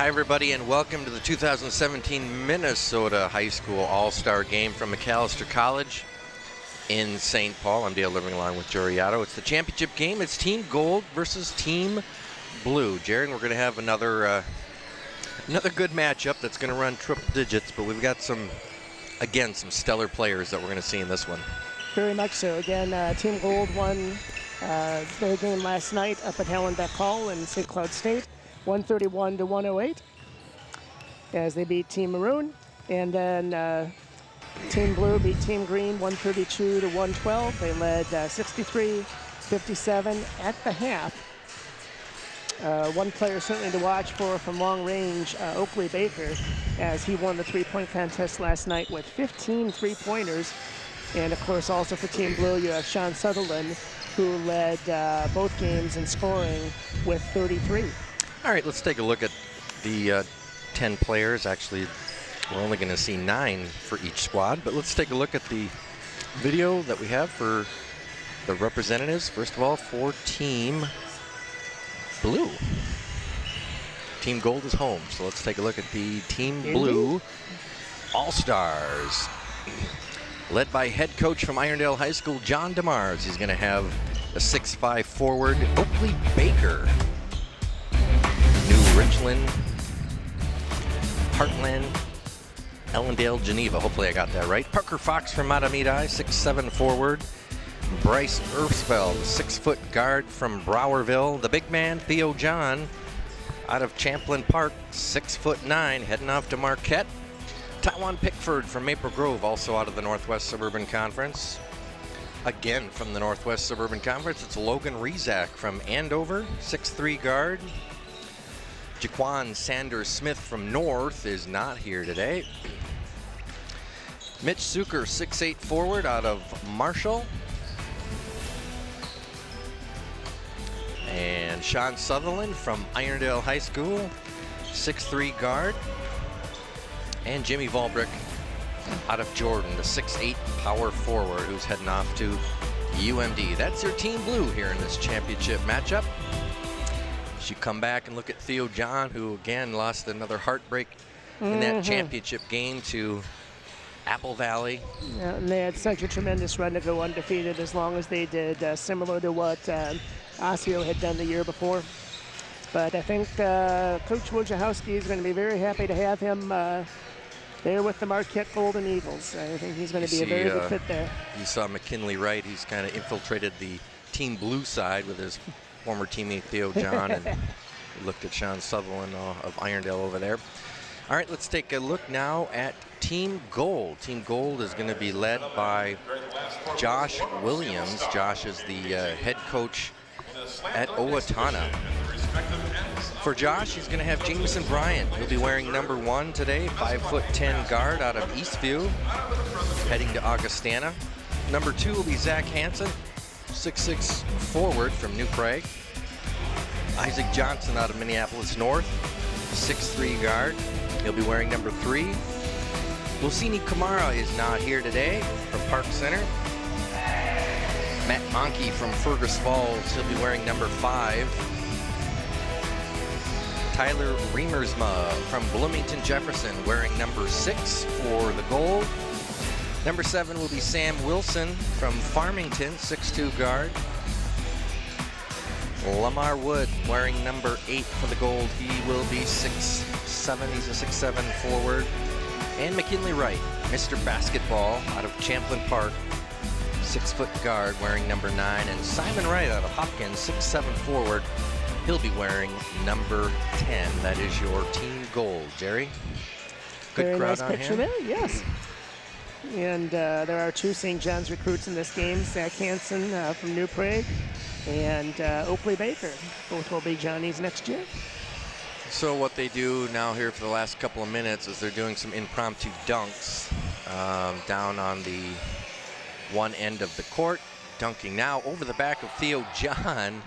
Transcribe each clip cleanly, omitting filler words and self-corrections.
Hi, everybody, and welcome to the 2017 Minnesota High School All-Star Game from Macalester College in St. Paul. I'm Dale living along with Jerry Otto. It's the championship game. It's Team Gold versus Team Blue. Jerry, and we're going to have another good matchup that's going to run triple digits, but we've got some stellar players that we're going to see in this one. Very much so. Again, Team Gold won their game last night up at Hallenbeck Hall in St. Cloud State, 131 to 108, as they beat Team Maroon. And then Team Blue beat Team Green, 132 to 112. They led 63-57 at the half. One player certainly to watch for from long range, Oakley Baker, as he won the three-point contest last night with 15 three-pointers. And of course, also for Team Blue, you have Sean Sutherland, who led both games in scoring with 33. All right, let's take a look at the 10 players. Actually, we're only going to see 9 for each squad, but let's take a look at the video that we have for the representatives. First of all, for Team Blue. Team Gold is home, so let's take a look at the Team Blue All-Stars. Led by head coach from Irondale High School, John DeMars. He's going to have a 6'5" forward, Oakley Baker. New Richland, Heartland, Ellendale, Geneva. Hopefully I got that right. Parker Fox from Matamidi, 6'7" forward. Bryce Earthsfeld, 6-foot guard from Browerville. The big man, Theo John, out of Champlin Park, 6'9", heading off to Marquette. Taiwan Pickford from Maple Grove, also out of the Northwest Suburban Conference. Again from the Northwest Suburban Conference, it's Logan Rezak from Andover, 6'3" guard. Jaquan Sanders Smith from North is not here today. Mitch Zucker, 6'8" forward out of Marshall. And Sean Sutherland from Irondale High School, 6'3" guard. And Jimmy Volbrick out of Jordan, the 6'8" power forward who's heading off to UMD. That's your Team Blue here in this championship matchup. As you come back and look at Theo John, who again lost another heartbreak in that championship game to Apple Valley. Yeah, and they had such a tremendous run to go undefeated as long as they did, similar to what Osseo had done the year before. But I think Coach Wojciechowski is going to be very happy to have him there with the Marquette Golden Eagles. I think he's going to be a very good fit there. You saw McKinley Wright. He's kind of infiltrated the Team Blue side with his former teammate Theo John, and looked at Sean Sutherland of Irondale over there. All right, let's take a look now at Team Gold. Team Gold is going to be led by Josh Williams. Josh is the head coach at Owatonna. For Josh, he's going to have Jameson Bryant. He'll be wearing number 1 today, 5'10" guard out of Eastview, heading to Augustana. Number 2 will be Zach Hansen, 6'6" forward from New Prague. Isaac Johnson out of Minneapolis North, 6'3" guard. He'll be wearing number 3. Lucini Kamara is not here today from Park Center. Matt Monkey from Fergus Falls, he'll be wearing number 5. Tyler Remersma from Bloomington Jefferson wearing number 6 for the Gold. Number 7 will be Sam Wilson from Farmington, 6'2" guard. Lamar Wood wearing number 8 for the Gold. He will be 6'7", he's a 6'7" forward. And McKinley Wright, Mr. Basketball out of Champlin Park, 6-foot guard wearing number 9. And Simon Wright out of Hopkins, 6'7" forward. He'll be wearing number 10. That is your Team Gold, Jerry. Good very crowd nice on picture hand. There, yes. And there are 2 St. John's recruits in this game, Zach Hansen from New Prague and Oakley Baker. Both will be Johnnies next year. So what they do now here for the last couple of minutes is they're doing some impromptu dunks down on the one end of the court. Dunking now over the back of Theo John.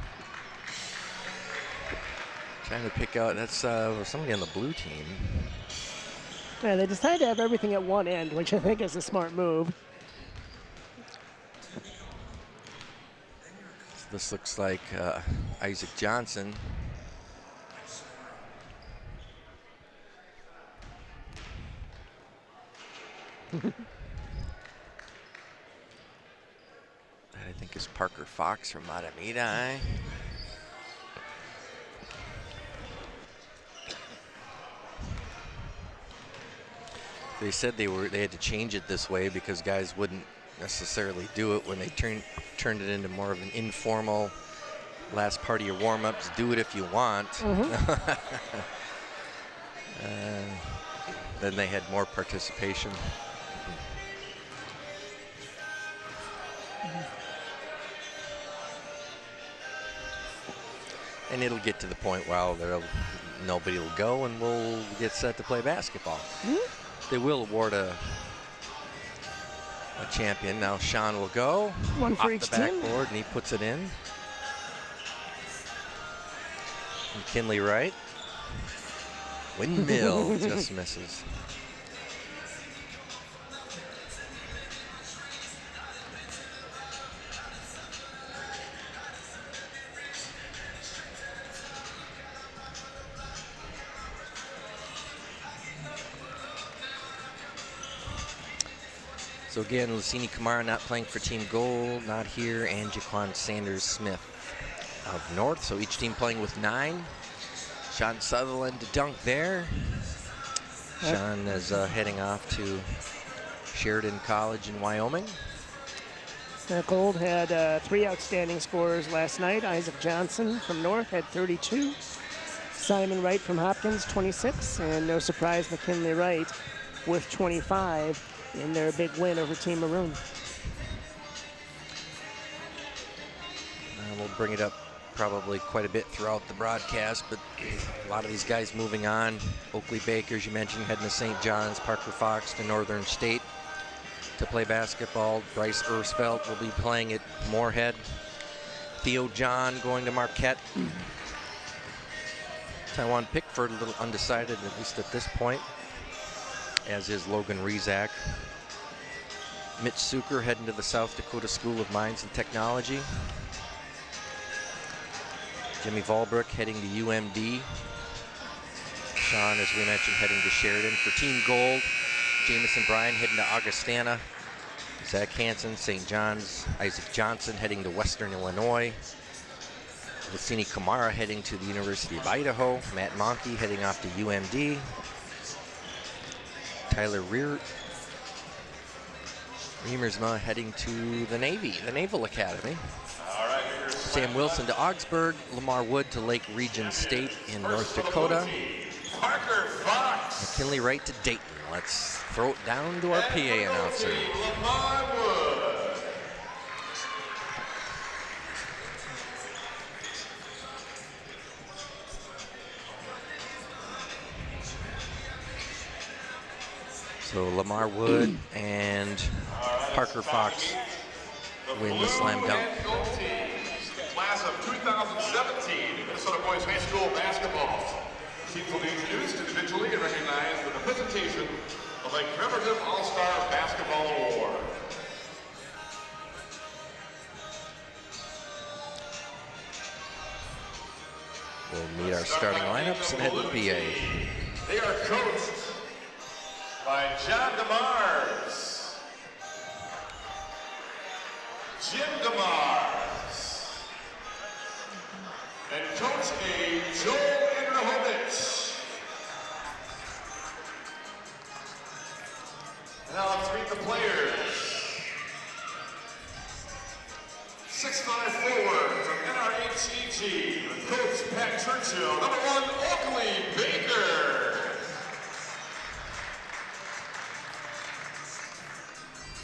Trying to pick out, that's somebody on the blue team. Yeah, they decided to have everything at one end, which I think is a smart move. This looks like Isaac Johnson. Fox from Matamidi. They said they had to change it this way because guys wouldn't necessarily do it when they turned it into more of an informal last part of your warm-ups. Do it if you want. Then they had more participation. And it'll get to the point where nobody will go and we'll get set to play basketball. They will award a champion. Now Sean will go One for off each the backboard and he puts it in. McKinley Wright. Windmill just misses. So again, Lucini Kamara not playing for Team Gold, not here, and Jaquan Sanders-Smith of North. So each team playing with 9. Sean Sutherland to dunk there. Sean is heading off to Sheridan College in Wyoming. Gold had 3 outstanding scorers last night. Isaac Johnson from North had 32. Simon Wright from Hopkins, 26. And no surprise, McKinley Wright with 25 in their big win over Team Maroon. We'll bring it up probably quite a bit throughout the broadcast, but a lot of these guys moving on. Oakley Baker, as you mentioned, heading to St. John's. Parker Fox to Northern State to play basketball. Bryce Ersfeld will be playing at Moorhead. Theo John going to Marquette. Taiwan Pickford a little undecided, at least at this point, as is Logan Rezak. Mitch Suker heading to the South Dakota School of Mines and Technology. Jimmy Volbrook heading to UMD. Sean, as we mentioned, heading to Sheridan. For Team Gold, Jamison Bryan heading to Augustana. Zach Hansen, St. John's. Isaac Johnson heading to Western Illinois. Lucini Kamara heading to the University of Idaho. Matt Monkey heading off to UMD. Tyler Remersma heading to the Navy, the Naval Academy. Sam Wilson to Augsburg. Lamar Wood to Lake Region State in North Dakota. Parker Fox. McKinley Wright to Dayton. Let's throw it down to our PA announcer. Lamar Wood. So Lamar Wood and Parker Fox win the slam dunk. Class of 2017 Minnesota Boys High School basketball. Teams will be introduced individually and recognized with a presentation of the commemorative All-Star Basketball Award. We'll meet our starting lineups and head to PA. They are coached by John DeMars, Jim DeMars, and Coach A. Joel Indrahovich. And now let's meet the players. 6'5" forward from NRHEG, Coach Pat Churchill. Number 1, Oakley Baker.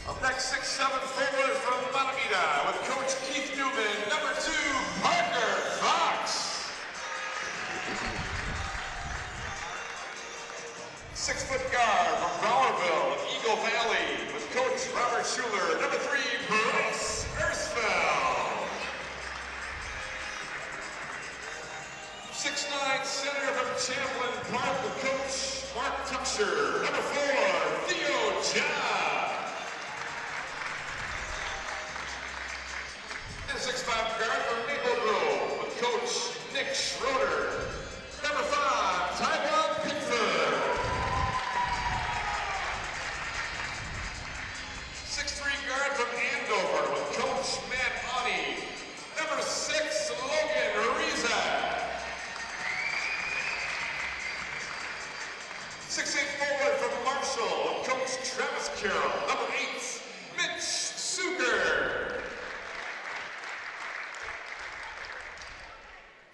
Up next, 6'7" forward from Matamidi with Coach Keith Newman. Number 2, Parker Fox. 6-foot guard from Browerville, Eagle Valley with Coach Robert Schuler. Number 3, Bryce Ersfeld. 6'9" center from Champlin Park with Coach Mark Tuxer. Number 4, Theo John. And 6'5" guard from Maple Grove with Coach Nick Schroeder. Number 5, Taiwan Pickford. 6'3" guard from Andover with Coach Matt Awney.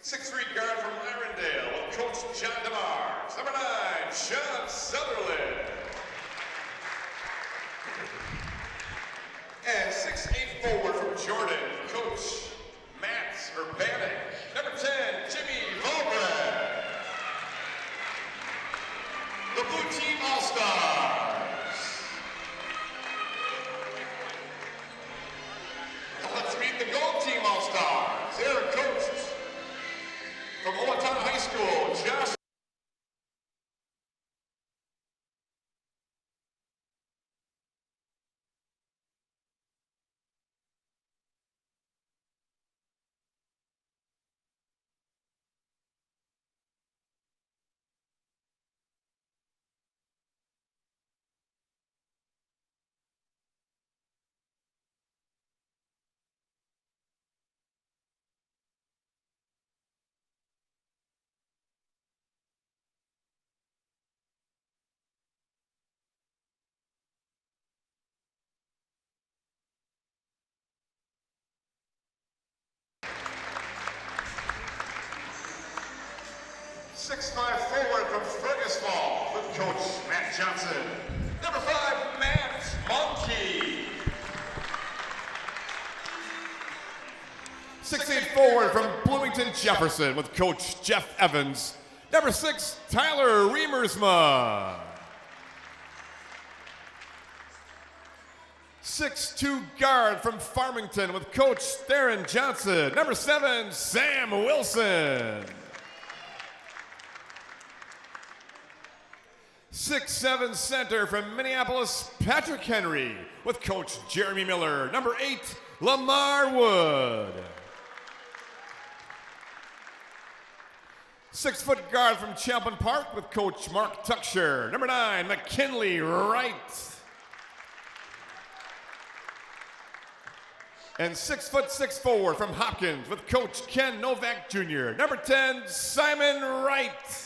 6'3" guard from Irondale with Coach John DeMars. Number 9, Sean Sutherland. And 6'8" forward from Jordan, Coach Matt Urbanek. Number 10, Jimmy Volbrad. The Blue Team All-Stars. Now let's meet the Gold Team All-Stars. Here are coaches from Owatonna High School, Josh. Six-five forward from Fergusfall with Coach Matt Johnson. Number 5, Matt Monkey. 6'8" forward from Bloomington Jefferson with Coach Jeff Evans. Number 6, Tyler Remersma. 6'2" guard from Farmington with Coach Theron Johnson. Number 7, Sam Wilson. 6'7" center from Minneapolis, Patrick Henry with Coach Jeremy Miller. Number 8, Lamar Wood. 6-foot guard from Champlin Park with Coach Mark Tucksher. Number 9, McKinley Wright. And 6'6" forward from Hopkins with Coach Ken Novak Jr. Number 10, Simon Wright.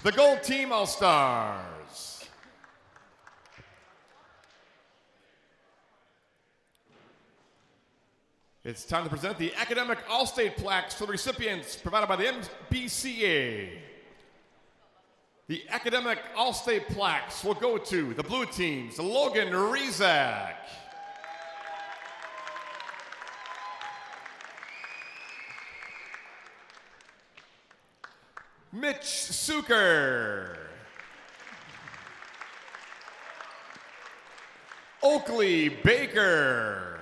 The Gold Team All-Stars. It's time to present the Academic All-State plaques to the recipients provided by the MBCA. The Academic All-State plaques will go to the Blue Teams, Logan Rezak, Mitch Suker, Oakley Baker,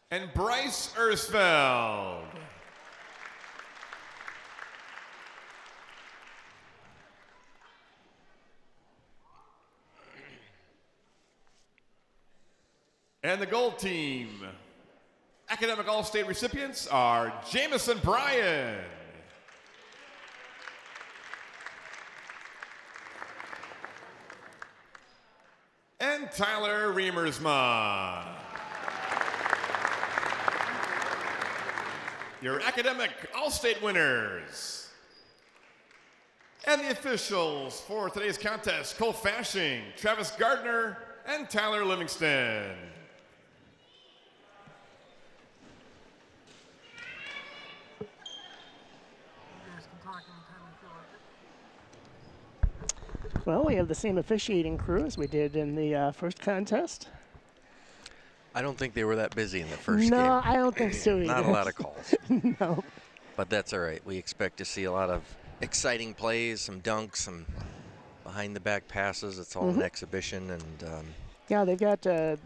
and Bryce Ersfeld. And the Gold Team Academic All-State recipients are Jamison Bryan, and Tyler Remersma. Your Academic All-State winners. And the officials for today's contest, Cole Fashing, Travis Gardner, and Tyler Livingston. Well, we have the same officiating crew as we did in the first contest. I don't think they were that busy in the first game. No, I don't think so either. Not a lot of calls. No. But that's all right. We expect to see a lot of exciting plays, some dunks, some behind-the-back passes. It's all an exhibition. And yeah, they've got a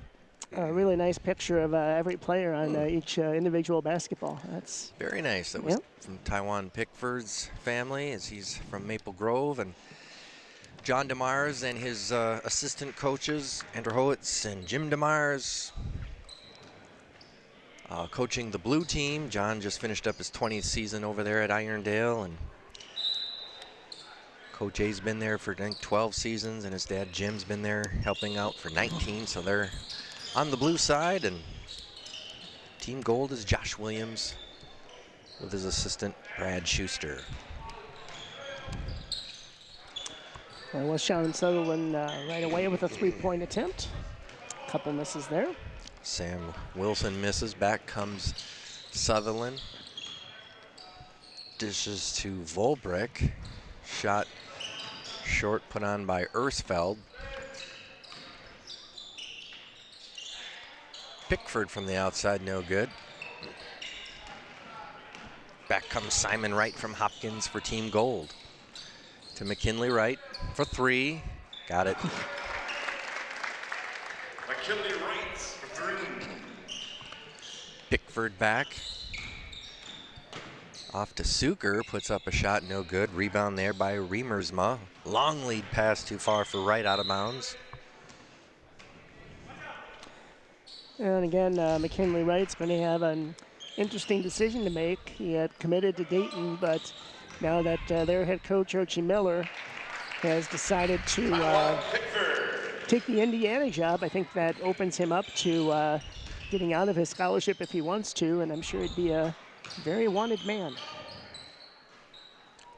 really nice picture of every player on each individual basketball. That's very nice. That was from Taiwan Pickford's family, as he's from Maple Grove. And John DeMars and his assistant coaches, Andrew Howitz and Jim DeMars, coaching the blue team. John just finished up his 20th season over there at Irondale, and Coach A's been there for, I think, 12 seasons, and his dad Jim's been there helping out for 19, so they're on the blue side. And Team Gold is Josh Williams with his assistant Brad Schuster. There was Sean Sutherland right away with a three-point attempt. A couple misses there. Sam Wilson misses. Back comes Sutherland. Dishes to Volbrick. Shot short, put on by Ersfeld. Pickford from the outside, no good. Back comes Simon Wright from Hopkins for Team Gold. To McKinley Wright for three. Got it. McKinley Wright for three. Pickford back. Off to Suker, puts up a shot, no good. Rebound there by Riemersma. Long lead pass too far for Wright, out of bounds. And again, McKinley Wright's going to have an interesting decision to make. He had committed to Dayton, but now that their head coach, Archie Miller, has decided to take the Indiana job, I think that opens him up to getting out of his scholarship if he wants to, and I'm sure he'd be a very wanted man.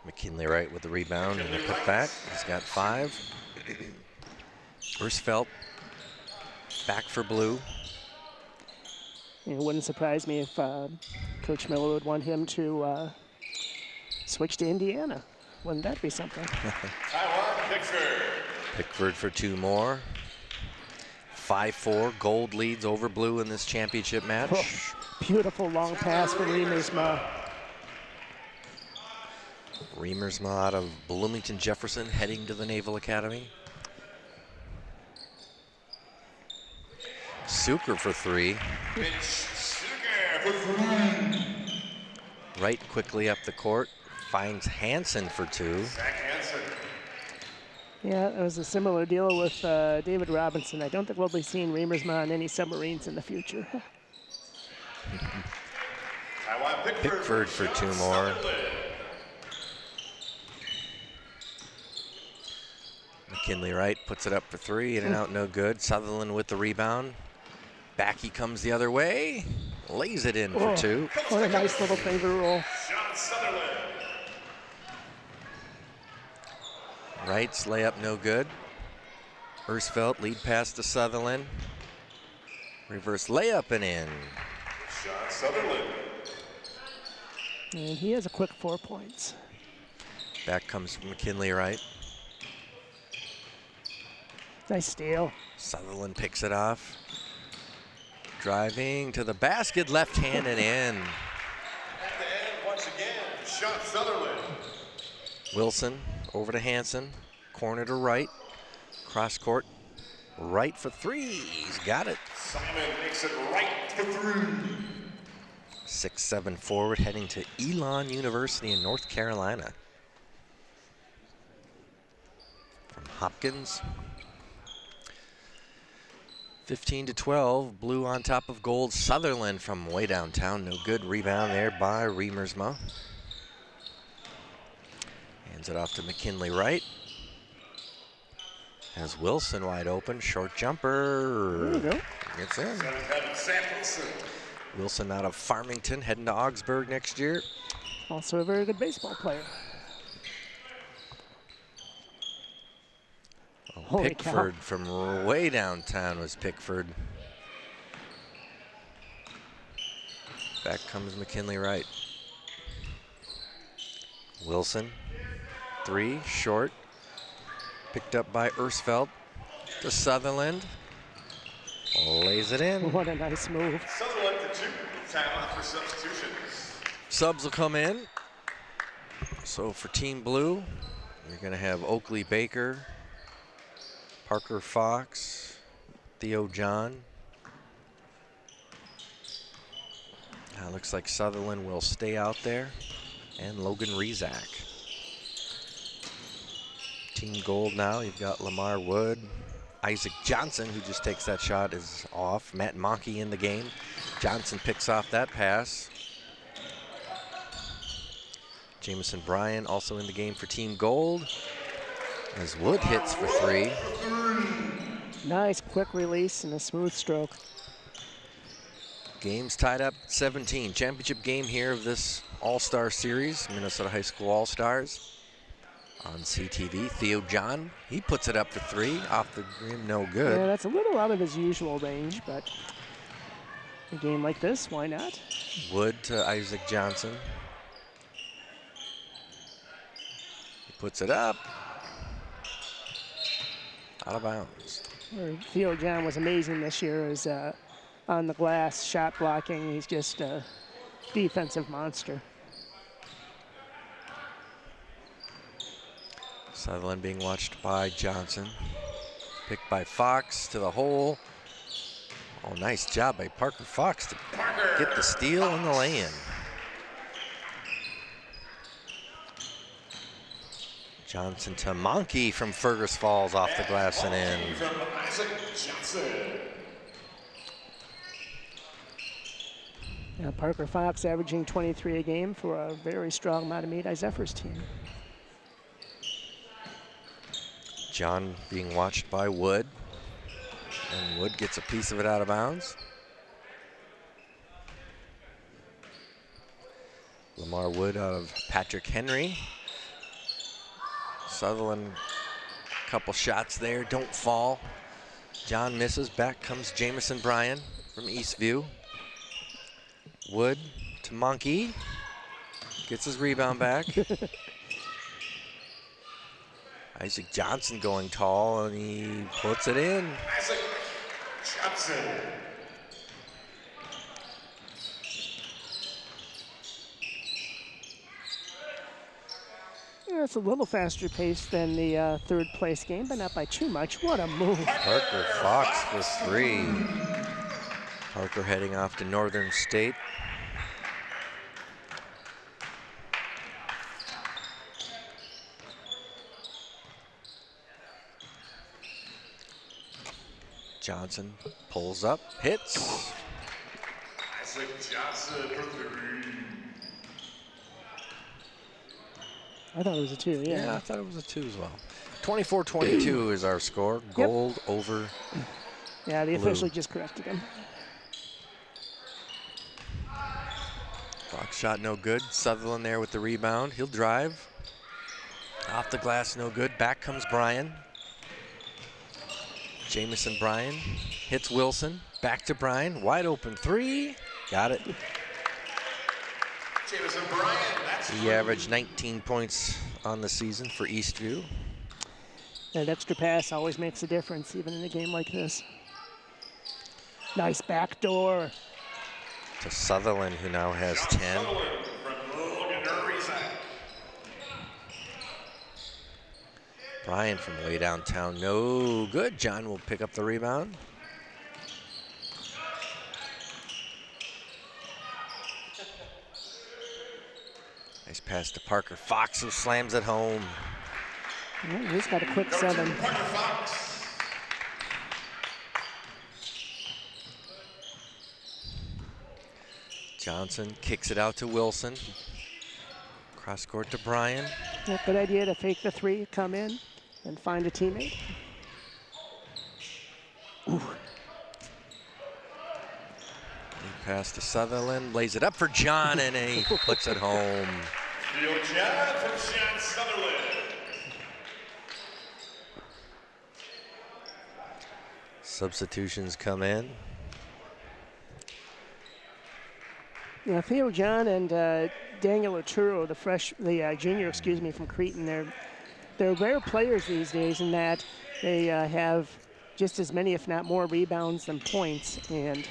McKinley Wright with the rebound and the putback. He's got 5. Ersfeld back for blue. It wouldn't surprise me if Coach Miller would want him to switch to Indiana. Wouldn't that be something? Taiwan Pickford. Pickford for 2 more. 5-4. Gold leads over blue in this championship match. Oh, beautiful long pass for Riemersma. Riemersma out of Bloomington Jefferson, heading to the Naval Academy. Suker for 3. Wright quickly up the court. Finds Hansen for 2. Yeah, it was a similar deal with David Robinson. I don't think we'll be seeing Riemersma on any submarines in the future. Pickford for 2 more. McKinley Wright puts it up for 3, in and out, no good. Sutherland with the rebound. Back he comes the other way. Lays it in for 2. What a nice little finger roll. Wright's layup no good. Ersfeld lead pass to Sutherland. Reverse layup and in. Sean Sutherland. And he has a quick 4 points. Back comes McKinley Wright. Nice steal. Sutherland picks it off. Driving to the basket, left hand and in. At the end, once again, Sean Sutherland. Wilson over to Hansen. Corner to Wright. Cross court. Wright for 3. He's got it. Simon makes it right for 3. 6'7" forward heading to Elon University in North Carolina. From Hopkins. 15-12, blue on top of gold. Sutherland from way downtown, no good. Rebound there by Riemersma. Hands it off to McKinley Wright. Has Wilson wide open, short jumper. There you go. Gets in. Sam Wilson. Wilson out of Farmington, heading to Augsburg next year. Also a very good baseball player. Holy Pickford cow. from way downtown was Pickford. Back comes McKinley Wright. Wilson, 3, short. Picked up by Ersfeld to Sutherland. Lays it in. What a nice move. Sutherland for 2. Timeout for substitutions. Subs will come in. So for Team Blue, you're going to have Oakley Baker, Parker Fox, Theo John. Now it looks like Sutherland will stay out there, and Logan Rezak. Team Gold now, you've got Lamar Wood. Isaac Johnson, who just takes that shot, is off. Matt Monkey in the game. Johnson picks off that pass. Jamison Bryan also in the game for Team Gold. As Wood hits for 3. Nice quick release and a smooth stroke. Game's tied up 17. Championship game here of this All-Star Series, Minnesota High School All-Stars. On CTV, Theo John, he puts it up for 3, off the rim, no good. Yeah, that's a little out of his usual range, but a game like this, why not? Wood to Isaac Johnson. He puts it up. Out of bounds. Theo John was amazing this year as on the glass, shot blocking. He's just a defensive monster. Sutherland being watched by Johnson. Picked by Fox to the hole. Oh, nice job by Parker Fox to get the steal and the lay-in. Johnson to Monkey from Fergus Falls off the glass and in. From Isaac Johnson. Yeah, Parker Fox averaging 23 a game for a very strong Matamidi Zephyrs team. John being watched by Wood. And Wood gets a piece of it out of bounds. Lamar Wood out of Patrick Henry. Sutherland, couple shots there, don't fall. John misses, back comes Jamison Bryan from Eastview. Wood to Monkey, gets his rebound back. Isaac Johnson going tall, and he puts it in. Isaac Johnson. Yeah, it's a little faster pace than the third place game, but not by too much. What a move. Parker Fox for 3. Parker heading off to Northern State. Johnson pulls up, hits. Isaac Johnson for 3. I thought it was a 2, yeah. Yeah, I thought it was a 2 as well. 24-22 is our score. Gold over. Yeah, the blue. official just corrected him. Fox shot no good. Sutherland there with the rebound. He'll drive. Off the glass, no good. Back comes Bryan. Jamison Bryan hits Wilson. Back to Bryan. Wide open 3. Got it. Jamison Bryan, that's He averaged 19 points on the season for Eastview. That extra pass always makes a difference, even in a game like this. Nice backdoor. To Sutherland, who now has 10. Sutherland from Logan Eastside. Bryan from way downtown, no good. John will pick up the rebound. Nice pass to Parker Fox, who slams it home. Yeah, he's got a quick 7. Parker Fox. Johnson kicks it out to Wilson. Cross court to Bryan. Yeah, good idea to fake the 3, come in, and find a teammate. Ooh. Pass to Sutherland, lays it up for John, and he puts it home. Field John from Sean Sutherland. Substitutions come in. Yeah, Theo John and Daniel Arturo, the junior, from Cretan, they're rare players these days in that they have just as many, if not more, rebounds than points, and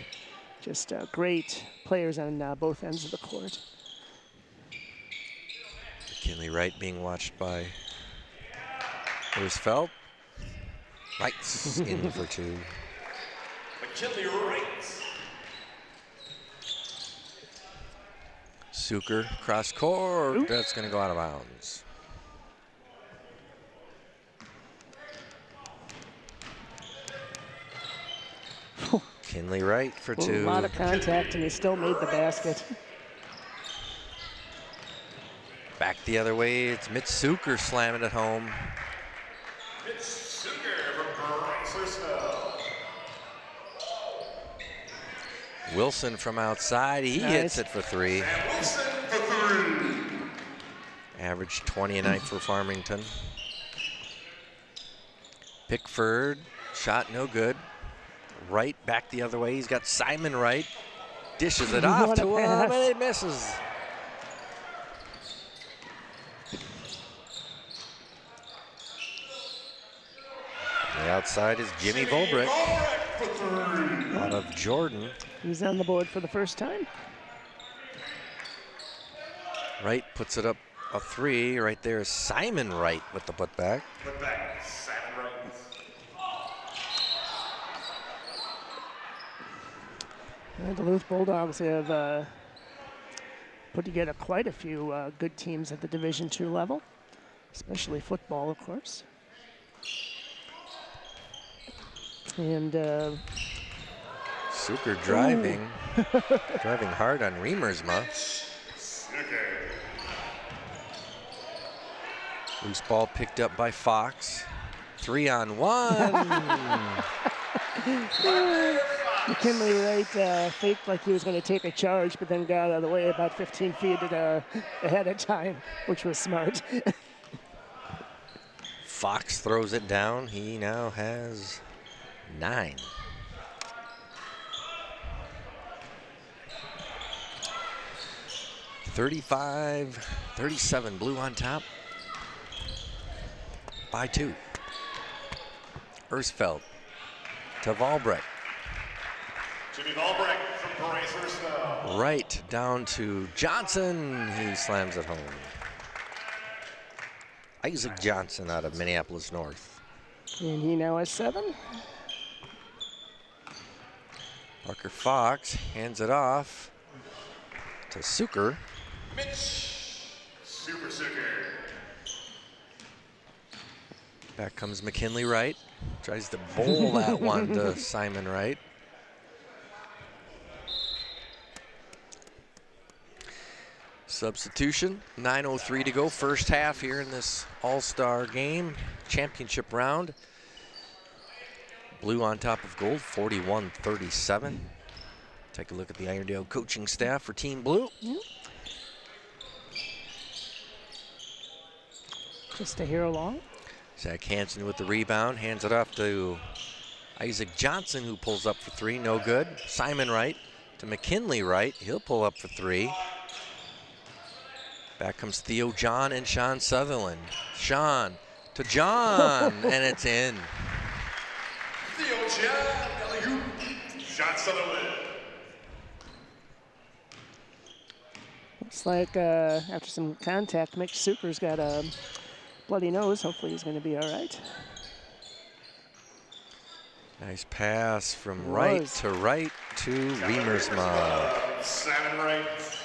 just great players on both ends of the court. McKinley Wright being watched by Roosevelt. Wright's in for 2. McKinley Wright. Suker cross court. Ooh. That's going to go out of bounds. McKinley Wright for 2. A lot of contact, and he still made the basket. Back the other way, it's Mitch Suker slamming it home. Mitch Suker from Brycersville. Wilson from outside, he Nice. hits it for 3. And Wilson for 3. Average 20 a night for Farmington. Pickford, shot no good. Wright back the other way. He's got Simon Wright. Dishes it off to him, and it misses. The outside is Jimmy Volbrick out of Jordan. He's on the board for the first time. Wright puts it up a 3. Right there is Simon Wright with the putback. Putback, Simon Wright. The Duluth Bulldogs have put together quite a few good teams at the Division II level, especially football, of course. And Suker driving, driving hard on Riemersma. Loose ball picked up by Fox. 3-on-1. McKinley Wright faked like he was going to take a charge, but then got out of the way about 15 feet ahead of time, which was smart. Fox throws it down. He now has 9. (35-37) Blue on top by 2. Ersfeld to Volbrecht. Jimmy Volbrick from Bryce Ersfeld. Right down to Johnson. He slams it home. Isaac Johnson out of Minneapolis North. And he now has 7. Parker Fox hands it off to Suker. Mitch Super Suker. Back comes McKinley Wright. Tries to bowl that one to Simon Wright. Substitution, 9:03 to go, first half here in this all-star game, championship round. Blue on top of gold, 41-37. Take a look at the Irondale coaching staff for Team Blue. Just to hear along. Zach Hansen with the rebound, hands it off to Isaac Johnson, who pulls up for 3, no good. Simon Wright to McKinley Wright, he'll pull up for 3. Back comes Theo John and Sean Sutherland. Sean to John, and it's in. Theo John, alley-oop. Sean Sutherland. Looks like after some contact, Mitch Suker's got a bloody nose. Hopefully he's going to be all right. Nice pass from right to Riemersma. Simon Wright.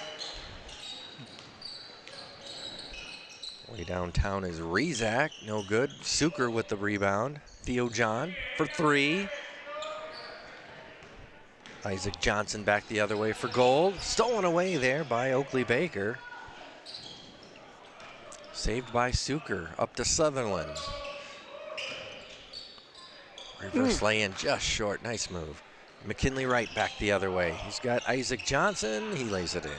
Way downtown is Rezak, no good. Suker with the rebound. Theo John for 3. Isaac Johnson back the other way for gold. Stolen away there by Oakley Baker. Saved by Suker, up to Sutherland. Reverse lay-in just short, nice move. McKinley Wright back the other way. He's got Isaac Johnson, he lays it in.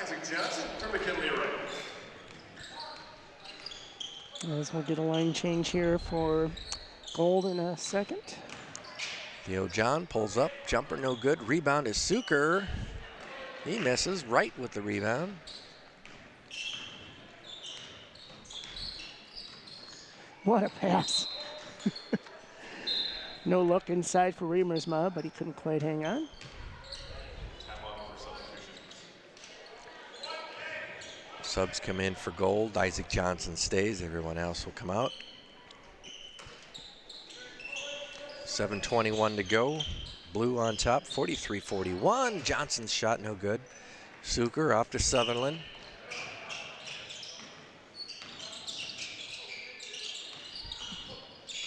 Isaac Johnson for McKinley Wright. As we'll get a line change here for gold in a second. Theo John pulls up, jumper no good. Rebound is Suker. He misses, Wright with the rebound. What a pass. No look inside for Riemersma, but he couldn't quite hang on. Subs come in for gold. Isaac Johnson stays. Everyone else will come out. 7:21 to go. Blue on top, 43-41. Johnson's shot no good. Suker off to Sutherland.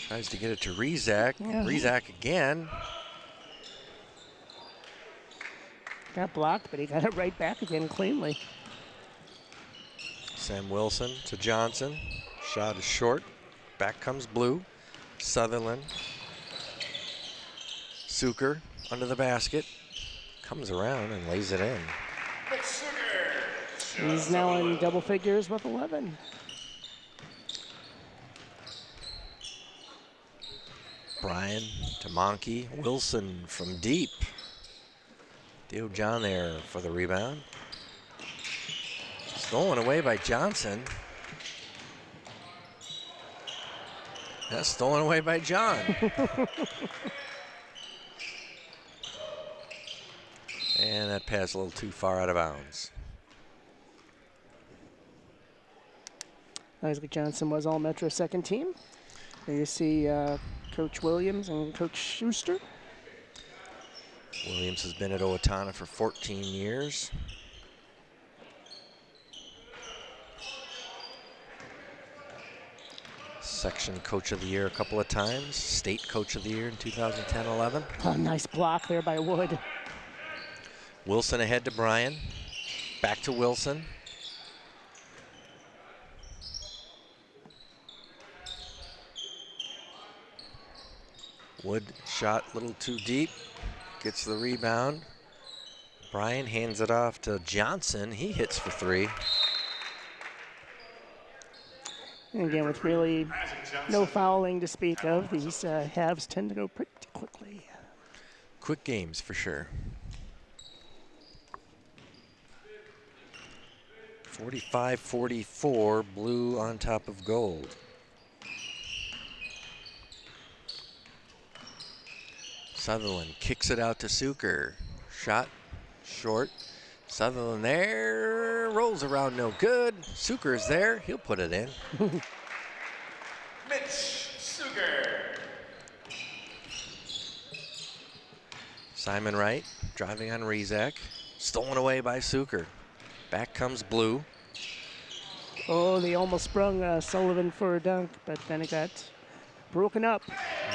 Tries to get it to Rezak. Yeah. Rezak again. Got blocked, but he got it right back again cleanly. Sam Wilson to Johnson. Shot is short. Back comes Blue. Sutherland. Suker under the basket. Comes around and lays it in. Mitch Suker. He's now in double figures with 11. Bryan to Monkey. Wilson from deep. Theo John there for the rebound. Stolen away by Johnson. That's stolen away by John. And that pass a little too far out of bounds. Isaac Johnson was All-Metro second team. There you see Coach Williams and Coach Schuster. Williams has been at Owatonna for 14 years. Section Coach of the Year a couple of times. State Coach of the Year in 2010-11. Oh, nice block there by Wood. Wilson ahead to Bryan. Back to Wilson. Wood shot a little too deep. Gets the rebound. Bryan hands it off to Johnson. He hits for three. And again, with really no fouling to speak of, these halves tend to go pretty quickly. Quick games for sure. 45-44, blue on top of gold. Sutherland kicks it out to Suker. Shot short. Sutherland there, rolls around no good. Suker's there, he'll put it in. Mitch Sugar. Simon Wright driving on Rezak. Stolen away by Suker. Back comes blue. Oh, they almost sprung Sullivan for a dunk, but then it got broken up.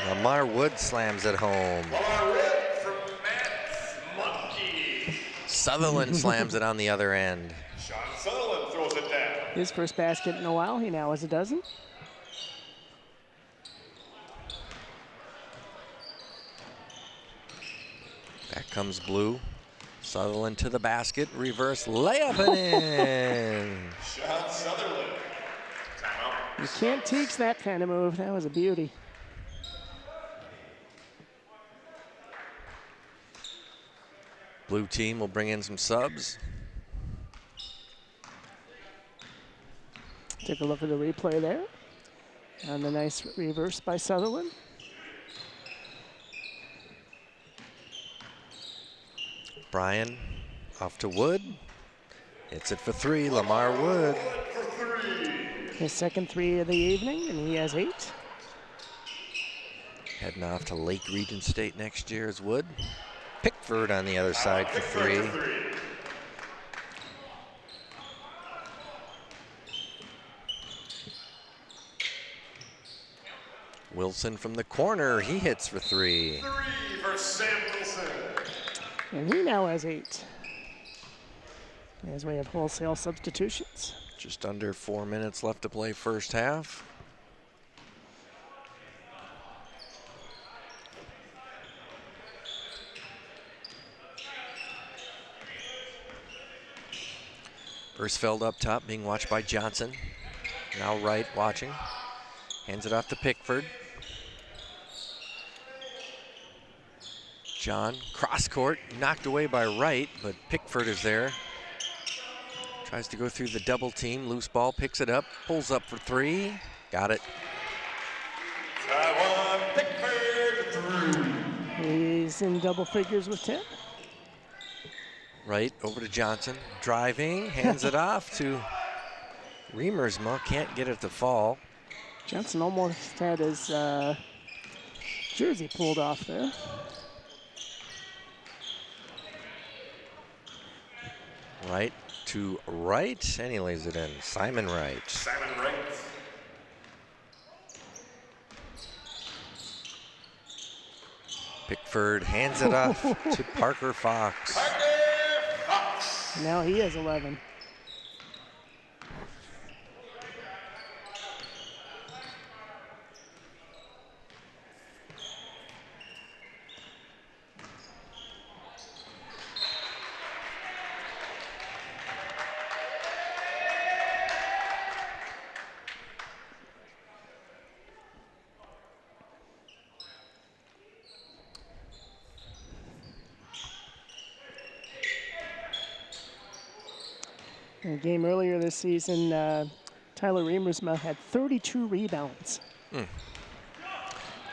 Lamar Wood slams it home. Lamar Wood from Matt's Monkey. Sutherland slams it on the other end. Sean Sutherland throws it down. His first basket in a while. He now has a dozen. Back comes blue. Sutherland to the basket. Reverse layup and in. Sean Sutherland. Timeout. You can't teach that kind of move. That was a beauty. Blue team will bring in some subs. Take a look at the replay there. And the nice reverse by Sutherland. Bryan off to Wood. Hits it for three. Lamar Wood. His second three of the evening, and he has 8. Heading off to Lake Region State next year is Wood. Pickford on the other side for three. Wilson from the corner. He hits for three. 3 for Sam Wilson. And he now has 8. As we have wholesale substitutions. Just under 4 minutes left to play first half. Bursfeld up top, being watched by Johnson. Now Wright watching. Hands it off to Pickford. John, cross court, knocked away by Wright, but Pickford is there. Tries to go through the double team. Loose ball, picks it up, pulls up for three. Got it. Taiwan Pickford through. He's in double figures with 10. Right, over to Johnson. Driving, hands it off to Riemersma. Can't get it to fall. Johnson almost had his jersey pulled off there. Right to Wright, and he lays it in. Simon Wright. Simon Wright. Pickford hands it off to Parker Fox. Parker Fox. Now he has 11. In a game earlier this season, Tyler Remersma had 32 rebounds.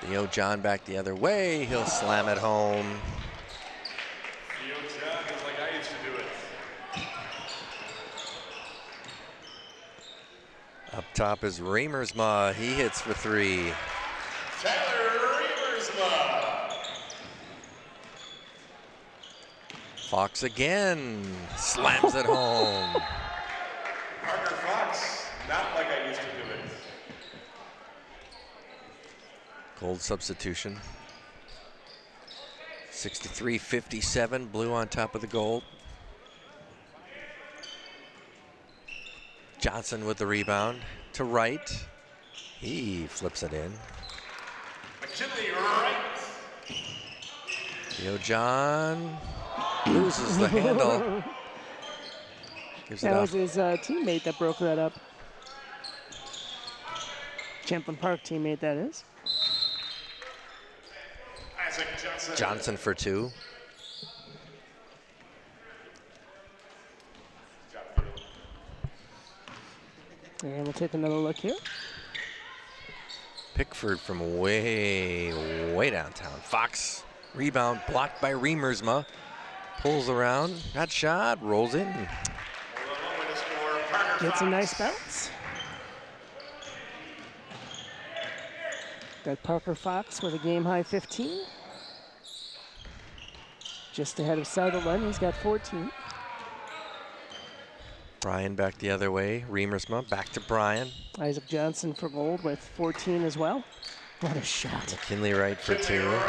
Theo John back the other way. He'll slam it home. Theo John is like I used to do it. Up top is Remersma. He hits for 3. Tyler Remersma. Fox again slams it home. Parker Fox, not like I used to do it. Gold substitution. 63-57, blue on top of the gold. Johnson with the rebound to right. He flips it in. McKinley right. Theo John loses the handle. Gives it That up. was his teammate that broke that up. Champlin Park teammate, that is. Isaac Johnson. Johnson for 2. And we'll take another look here. Pickford from way downtown. Fox, rebound blocked by Remersma. Pulls around, got shot, rolls in. Gets a nice bounce. Got Parker Fox with a game-high 15. Just ahead of Sutherland, he's got 14. Bryan back the other way. Remersma back to Bryan. Isaac Johnson for gold with 14 as well. What a shot. McKinley right for 2.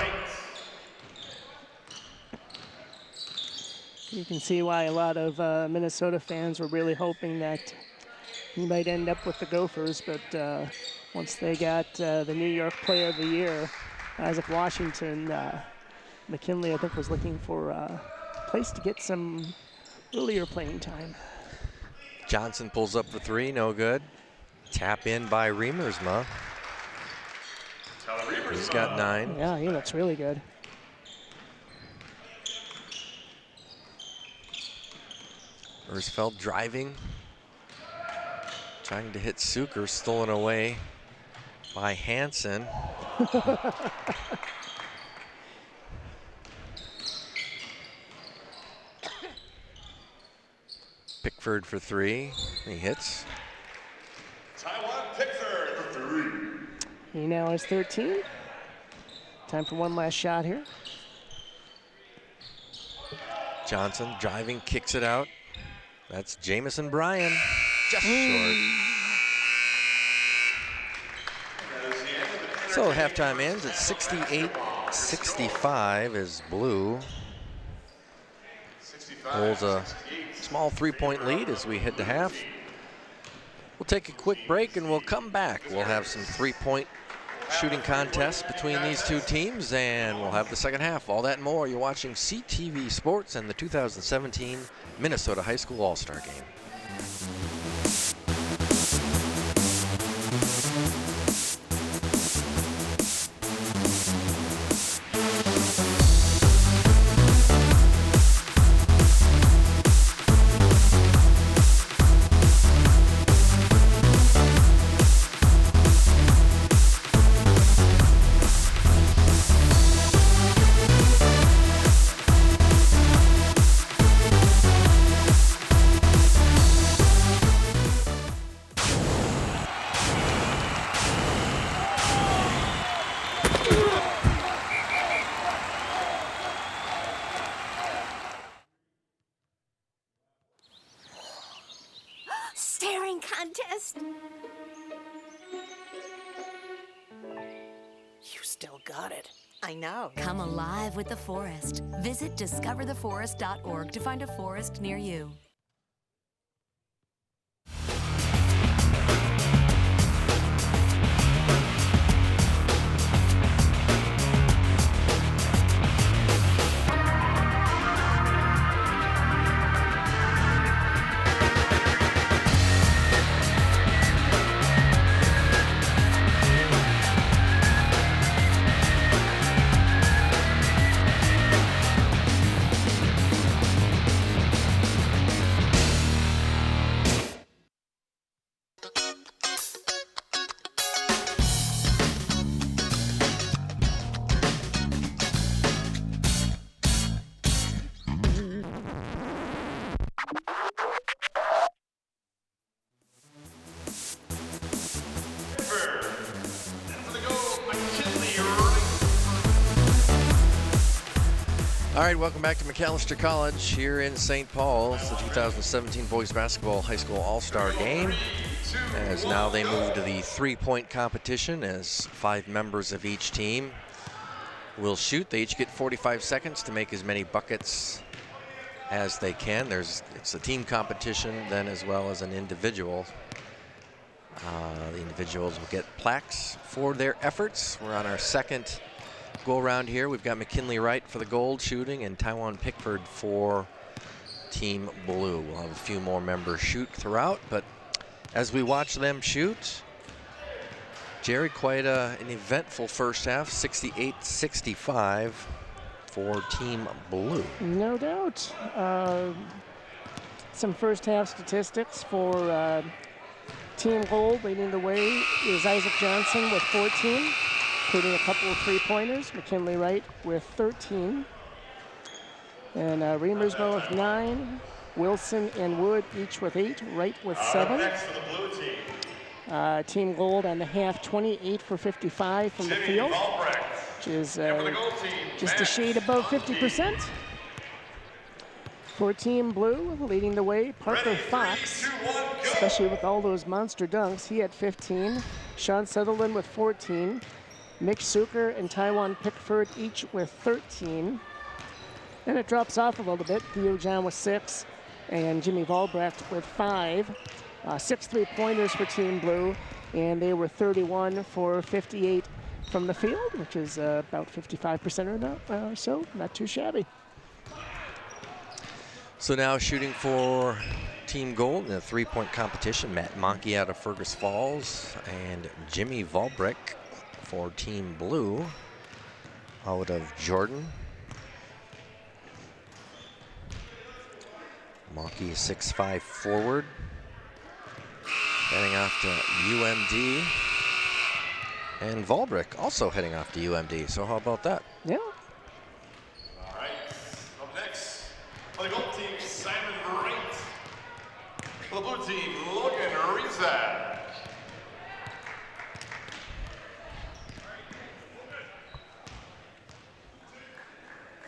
You can see why a lot of Minnesota fans were really hoping that he might end up with the Gophers, but once they got the New York Player of the Year, Isaac Washington, McKinley, I think, was looking for a place to get some earlier playing time. Johnson pulls up for 3, no good. Tap in by Remersma. He's got 9. Yeah, he looks really good. Ersfeld driving. Trying to hit Suker, stolen away by Hansen. Pickford for 3. He hits. Taiwan Pickford for 3. He now has 13. Time for one last shot here. Johnson driving, kicks it out. That's Jamison Bryan. Just short. So halftime ends at 68-65 as Blue holds a small 3-point lead as we head to half. We'll take a quick break and we'll come back. We'll have some 3-point shooting contests between these two teams, and we'll have the second half. All that and more. You're watching CTV Sports and the 2017 Minnesota High School All-Star Game. Staring contest. You still got it. I know. Come alive with the forest. Visit discovertheforest.org to find a forest near you. All right, welcome back to Macalester College here in St. Paul. It's the 2017 Boys Basketball High School All-Star Game. As now they move to the three-point competition as 5 members of each team will shoot. They each get 45 seconds to make as many buckets as they can. It's a team competition then as well as an individual. The individuals will get plaques for their efforts. We're on our second go around here. We've got McKinley Wright for the gold shooting and Taiwan Pickford for Team Blue. We'll have a few more members shoot throughout, but as we watch them shoot, Jerry, quite an eventful first half, 68-65 for Team Blue. No doubt. Some first half statistics for Team Gold. Leading the way is Isaac Johnson with 14. Including a couple of three-pointers. McKinley Wright with 13. And Reamersma with 9. Wilson and Wood each with 8. Wright with 7. Next for the blue team. Team Gold on the half, 28 for 55 from the field, which is just a shade above 50%. For Team Blue, leading the way, Parker Fox, especially with all those monster dunks. He had 15. Sean Sutherland with 14. Mick Suker and Taiwan Pickford each with 13. Then it drops off a little bit. Theo John with 6 and Jimmy Volbrecht with 5. 6 3-pointers for Team Blue, and they were 31 for 58 from the field, which is about 55% or so. Not too shabby. So now shooting for Team Gold in a 3-point competition. Matt Monkey out of Fergus Falls and Jimmy Volbrecht for Team Blue out of Jordan. Monkey 6'5" forward. Heading off to UMD. And Volbrecht also heading off to UMD. So how about that? Yeah. All right. Up next, for the gold team, Simon Wright. For the blue team, Logan Rizak.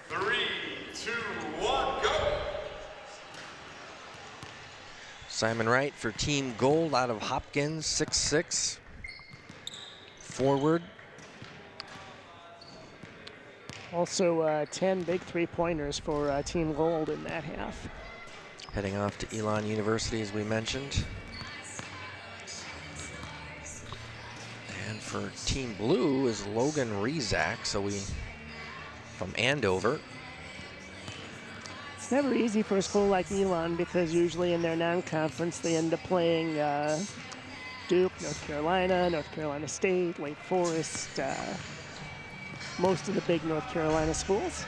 Three, two, one, go. Simon Wright for Team Gold out of Hopkins, 6'6", forward. Also 10 big 3-pointers for Team Gold in that half. Heading off to Elon University, as we mentioned. And for Team Blue is Logan Rizak, from Andover. It's never easy for a school like Elon because usually in their non-conference they end up playing Duke, North Carolina State, Wake Forest, most of the big North Carolina schools.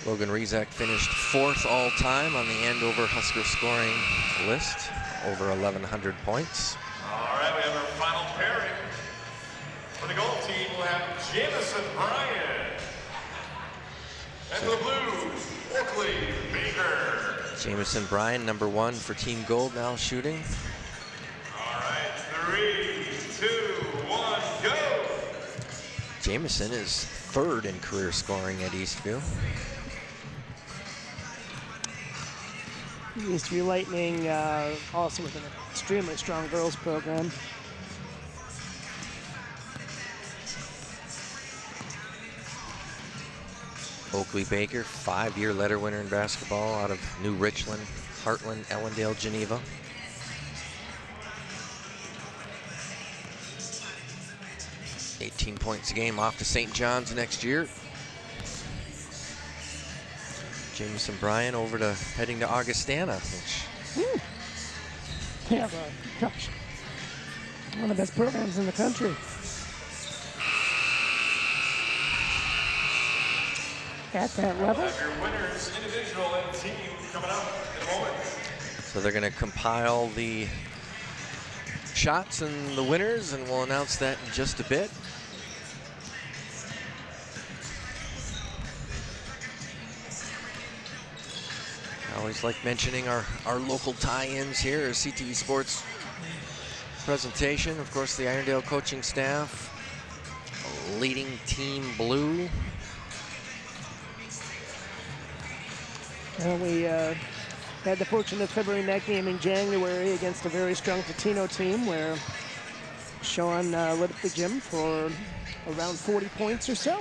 Logan Rizak finished 4th all-time on the Andover Husker scoring list, over 1,100 points. All right, we have our final pairing. For the gold team, we'll have Jamison Bryan. And for the Blues, Oakley Baker. Jamison Bryan, number 1 for Team Gold, now shooting. All right, 3, 2, 1, go. Jamison is 3rd in career scoring at Eastview. Eastview Lightning also with an extremely strong girls program. Oakley Baker, 5-year letter winner in basketball out of New Richland, Heartland, Ellendale, Geneva. $18 points a game off to St. John's next year. Jamison Bryan heading to Augustana, which Yeah, gosh, one of the best programs in the country. At that level. Have your winners, individual and team, coming up in a moment. so they're going to compile the shots and the winners, and we'll announce that in just a bit. I always like mentioning our local tie-ins here, CTV Sports presentation. Of course, the Irondale coaching staff leading Team Blue We had the fortune of covering that game in January against a very strong Patino team where Sean lit up the gym for around 40 points or so.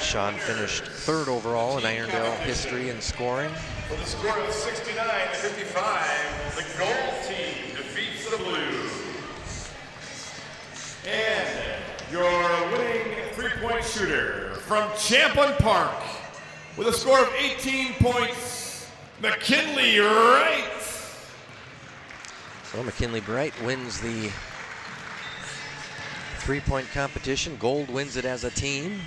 Sean finished 3rd overall in Irondale history in scoring. With a score of 69-55, the gold team defeats the blue. And your winning three-point shooter from Champlin Park with a score of 18 points, McKinley Wright. So McKinley Bright wins the 3-point competition. Gold wins it as a team.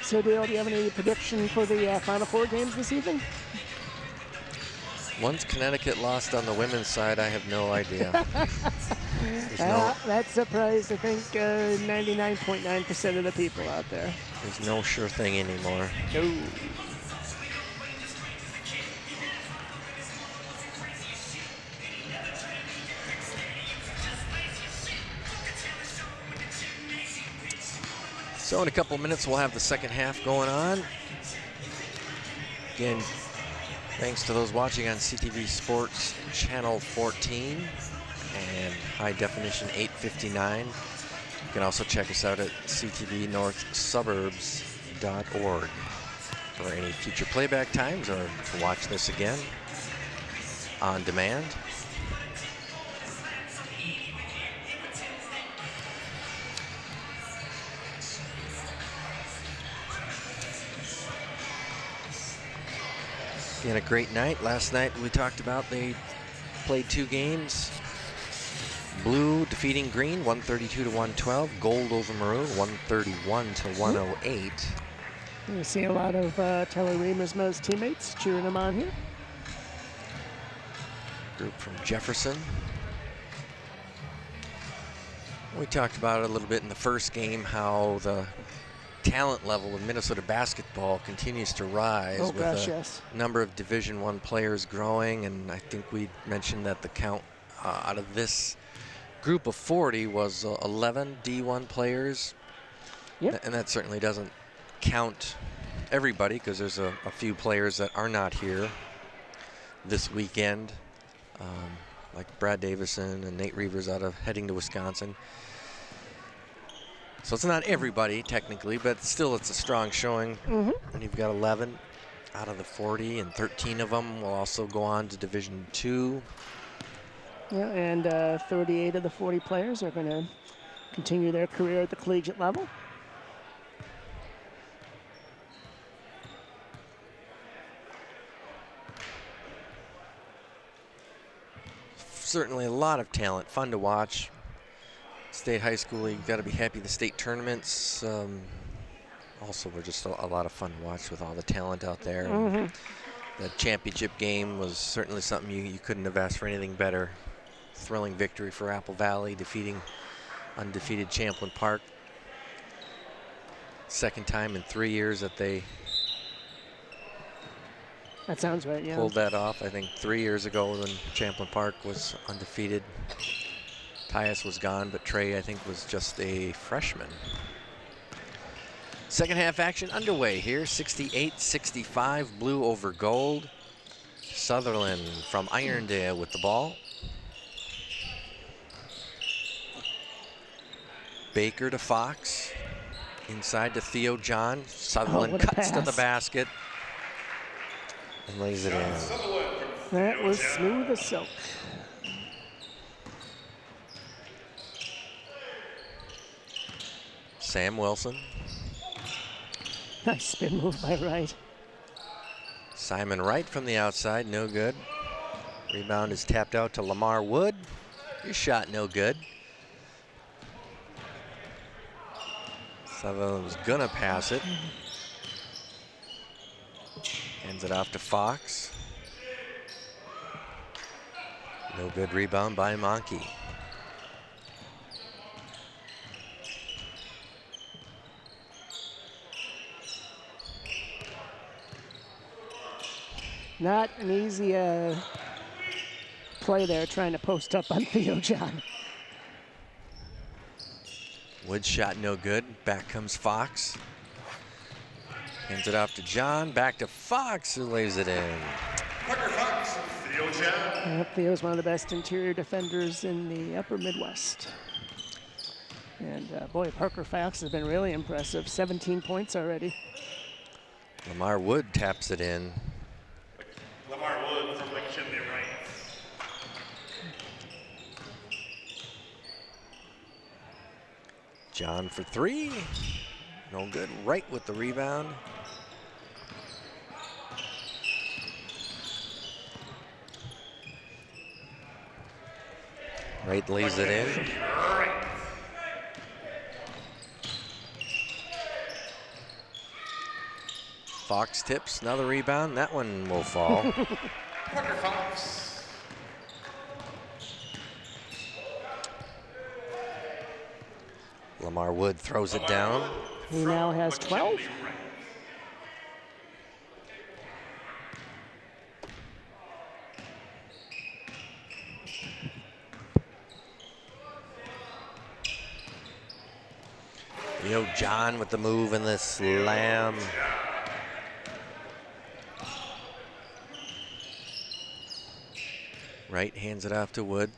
So, Dale, do you have any prediction for the Final Four games this evening? Once Connecticut lost on the women's side, I have no idea. That surprised, I think, 99.9% of the people out there. There's no sure thing anymore. No. So in a couple minutes, we'll have the second half going on. Again, thanks to those watching on CTV Sports Channel 14 and High Definition 859. You can also check us out at ctvnorthsuburbs.org for any future playback times or to watch this again on demand. Again, a great night. Last night we talked about they played 2 games. Blue defeating green 132-112. Gold over maroon 131-108. You see a lot of Taylor Remersmo's teammates cheering him on here. Group from Jefferson. We talked about it a little bit in the first game, how the talent level of Minnesota basketball continues to rise with a number of Division I players growing, and I think we mentioned that the count out of this group of 40 was 11 D1 players. Yep. And that certainly doesn't count everybody, because there's a few players that are not here this weekend, like Brad Davison and Nate Reavers heading to Wisconsin. So it's not everybody technically, but still it's a strong showing. And you've got 11 out of the 40, and 13 of them will also go on to Division II. Yeah, and 38 of the 40 players are going to continue their career at the collegiate level. Certainly a lot of talent, fun to watch. State high school, you've got to be happy the state tournaments also were just a lot of fun to watch with all the talent out there. The championship game was certainly something you couldn't have asked for anything better. Thrilling victory for Apple Valley, defeating undefeated Champlin Park. Second time in 3 years that they That sounds right, yeah. pulled that off. I think 3 years ago when Champlin Park was undefeated. Tyus was gone, but Trey, I think, was just a freshman. Second half action underway here. 68-65, blue over gold. Sutherland from Irondale with the ball. Baker to Fox. Inside to Theo John. Sutherland cuts to the basket and lays it in. That was smooth as silk. Sam Wilson. Nice spin move by Wright. Simon Wright from the outside, no good. Rebound is tapped out to Lamar Wood. His shot no good. Sutherland was gonna pass it. Hands it off to Fox. No good rebound by Monkey. Not an easy play there, trying to post up on Theo John. Wood shot no good. Back comes Fox. Hands it off to John. Back to Fox, who lays it in. Parker Fox, Theo John. Theo's one of the best interior defenders in the upper Midwest. And boy, Parker Fox has been really impressive. 17 points already. Lamar Wood taps it in. Lamar Wood from McKinley Wright. John for three. No good. Right with the rebound. Wright lays it in. Fox tips, another rebound. That one will fall. Parker Fox. Lamar Wood throws it down. He now has 12. Theo John with the move and the slam. Wright hands it off to Wood.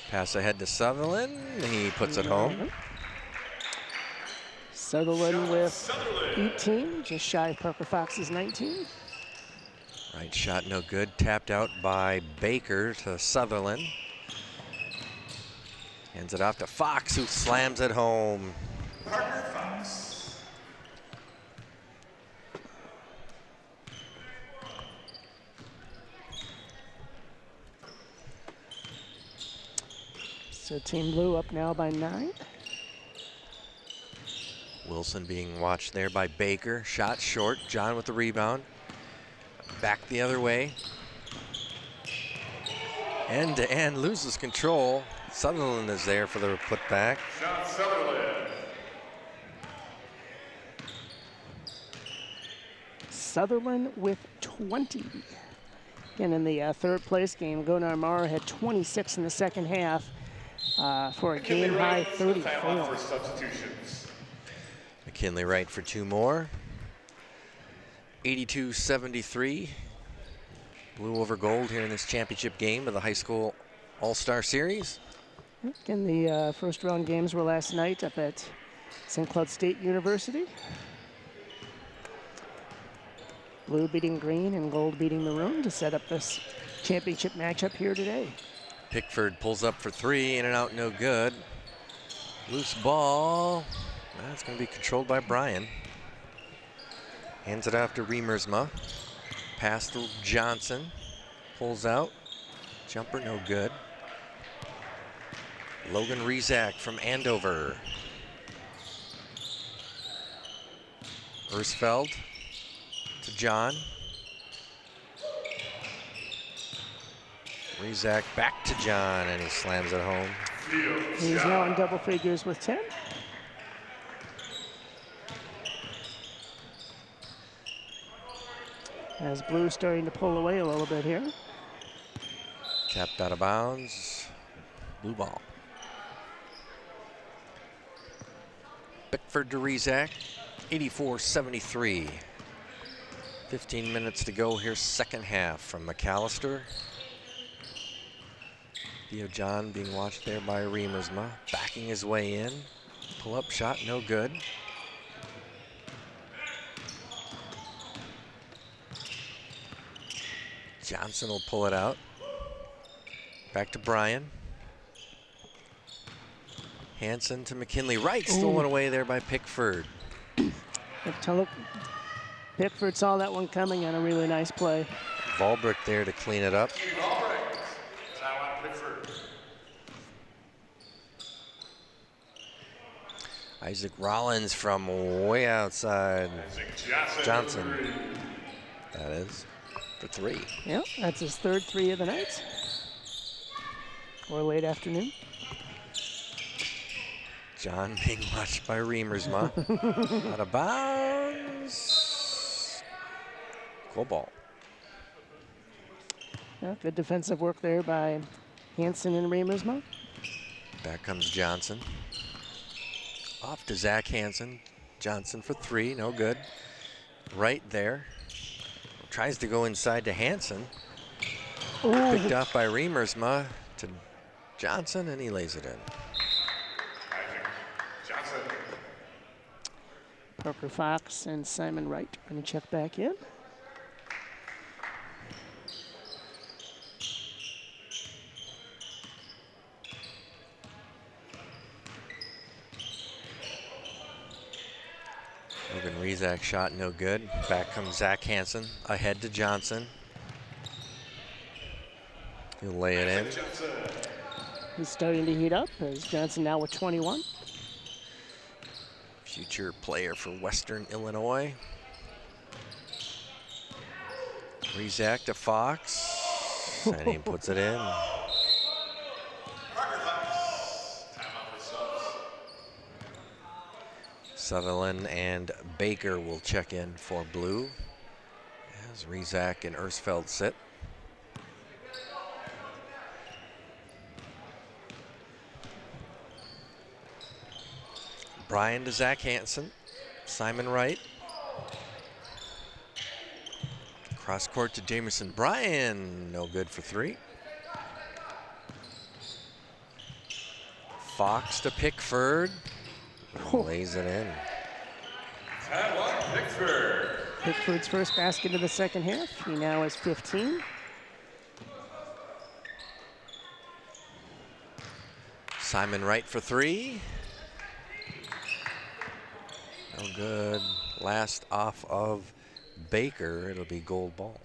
Pass ahead to Sutherland. He puts it home. Sutherland with 18, just shy of Parker Fox's 19. Right shot no good. Tapped out by Baker to Sutherland. Hands it off to Fox, who slams it home. Parker Fox. So Team Blue up now by 9. Wilson being watched there by Baker. Shot short. John with the rebound. Back the other way. End to end, loses control. Sutherland is there for the putback. John Sutherland. Sutherland with 20. Again, in the third place game, Gunnar Marr had 26 in the second half for a game high 34. For substitutions. McKinley Wright for two more. 82-73. Blue over gold here in this championship game of the high school All-Star Series. Again, the first round games were last night up at St. Cloud State University. Blue beating green and gold beating maroon to set up this championship matchup here today. Pickford pulls up for three, in and out, no good. Loose ball. That's going to be controlled by Bryan. Hands it off to Riemersma. Pass to Johnson. Pulls out. Jumper no good. Logan Rezak from Andover. Ersfeld to John. Rezak back to John, and he slams it home. He's now in double figures with 10. As Blue starting to pull away a little bit here. Tapped out of bounds. Blue ball. Pickford to Rezak. 84-73. 15 minutes to go here, second half from Macalester. Theo John being watched there by Riemersma. Backing his way in. Pull-up shot, no good. Johnson will pull it out. Back to Bryan. Hanson to McKinley Wright, stolen away there by Pickford. Pickford saw that one coming on a really nice play. Valbrick there to clean it up. Isaac Rollins from way outside. Johnson. That is for three. Yep, that's his third three of the night. Or late afternoon. John being watched by Remersma. Out of bounds. Goal ball. Yeah, good defensive work there by Hansen and Remersma. Back comes Johnson. Off to Zach Hansen. Johnson for 3, no good. Right there. Tries to go inside to Hansen. Picked off by Remersma to Johnson, and he lays it in. Johnson. Parker Fox and Simon Wright are going to check back in. Logan Rezak shot no good. Back comes Zach Hansen. Ahead to Johnson. He'll lay it in. He's starting to heat up as Johnson now with 21. Future player for Western Illinois. Rezak to Fox. And he puts it in. Sutherland and Baker will check in for blue as Rezak and Ersfeld sit. Brian to Zach Hansen. Simon Wright. Cross court to Jameson Bryan. No good for 3. Fox to Pickford. Lays it in. Pickford. Pickford's first basket of the second half. He now has 15. Simon Wright for 3. No good. Last off of Baker. It'll be gold ball.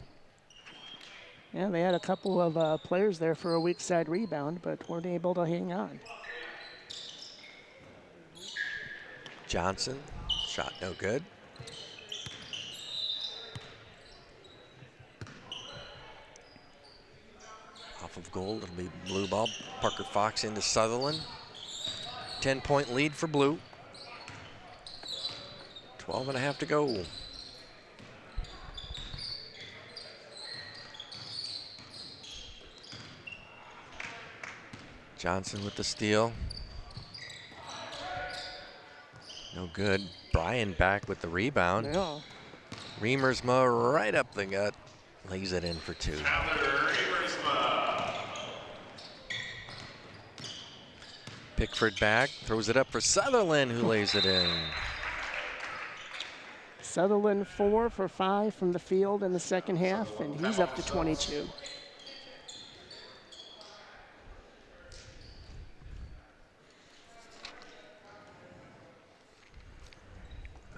Yeah, they had a couple of players there for a weak side rebound, but weren't able to hang on. Johnson, shot no good. Off of gold, it'll be blue ball. Parker Fox into Sutherland. 10-point lead for blue. 12.5 to go. Johnson with the steal. No good. Bryan back with the rebound. Yeah. Remersma right up the gut. Lays it in for 2. Pickford back. Throws it up for Sutherland, who lays it in. Sutherland 4 for 5 from the field in the second half, and he's up to 22.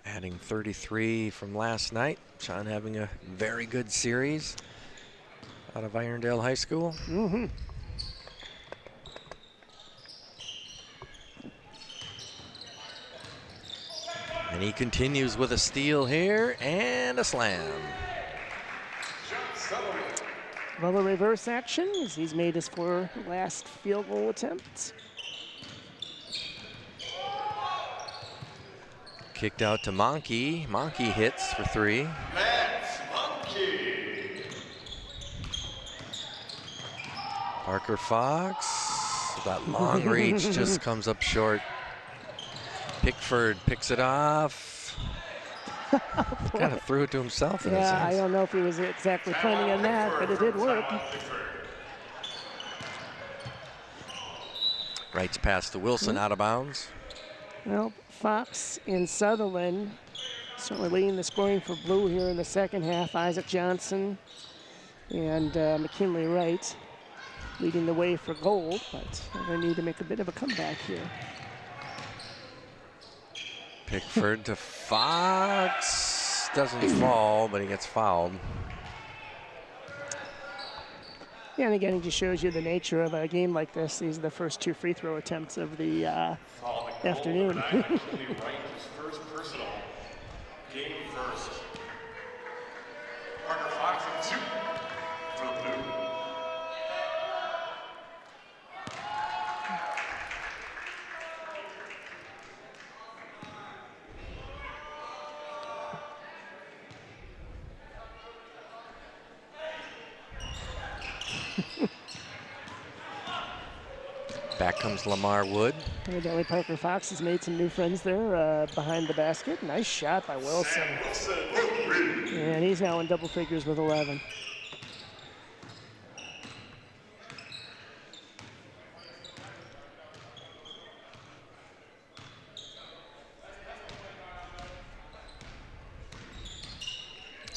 Adding 33 from last night. Sean having a very good series out of Irondale High School. Mm-hmm. And he continues with a steal here and a slam. Well, a reverse action as he's made his 4 last field goal attempts. Kicked out to Monkey. Monkey hits for 3. That's Monkey. Parker Fox. That long reach just comes up short. Pickford picks it off. Kind of threw it to himself in a Yeah, I sense. don't know if he was exactly planning on that, but it did work. Wright's pass to Wilson out of bounds. Well, Fox and Sutherland certainly leading the scoring for blue here in the second half. Isaac Johnson and McKinley Wright leading the way for gold, but they need to make a bit of a comeback here. Pickford to Fox. Doesn't fall, but he gets fouled. Yeah, and again, it just shows you the nature of a game like this. These are the first 2 free throw attempts of the afternoon. McKinley Wright, his first personal. Game first. Parker Fox and 2 for blue. Back comes Lamar Wood. Evidently Parker Fox has made some new friends there behind the basket. Nice shot by Wilson. And he's now in double figures with 11.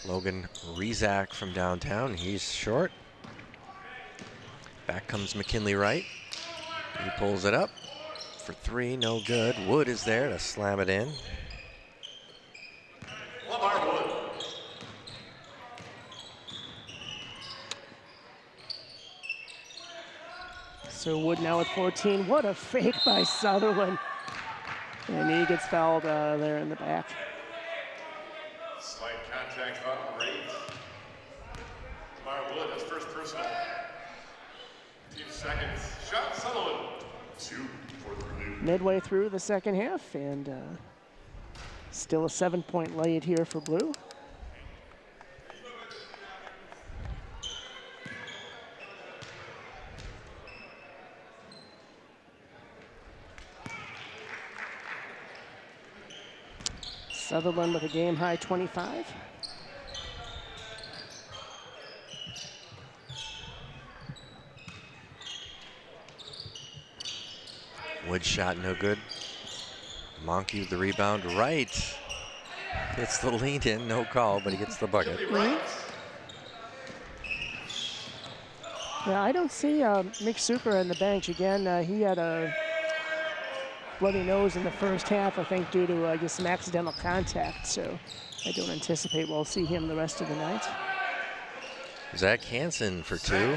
Logan Rezak from downtown. He's short. Back comes McKinley Wright. He pulls it up for three, no good. Wood is there to slam it in. Lamar Wood. So Wood now with 14. What a fake by Sutherland. And he gets fouled there in the back. Slight contact on rate. Lamar Wood has first personal. Team seconds. Shot Sutherland. 2 for the Purdue. Midway through the second half, and still a 7-point lead here for Blue. Sutherland with a game-high 25. Wood shot no good. Monkey with the rebound. Right. It's the lead in, no call, but he gets the bucket. Yeah, I don't see Mick Super on the bench again. He had a bloody nose in the first half, I think, due to just some accidental contact. So I don't anticipate we'll see him the rest of the night. Zach Hansen for two.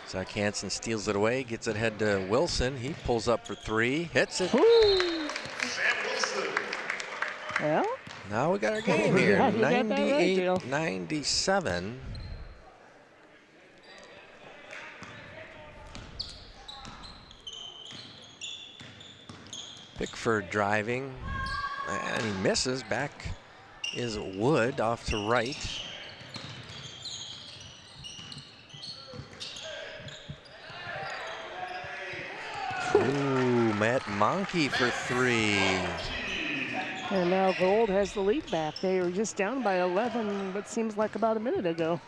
Zach Hansen steals it away, gets it ahead to Wilson. He pulls up for three, hits it. Woo! Sam Wilson. Well, Now we got our game here. Yeah, you got that right, Dale. 98-97. Pickford driving, and he misses. Back is Wood off to right. Ooh, Matt Monkey for three. and now Gold has the lead back. They were just down by 11, what seems like about a minute ago.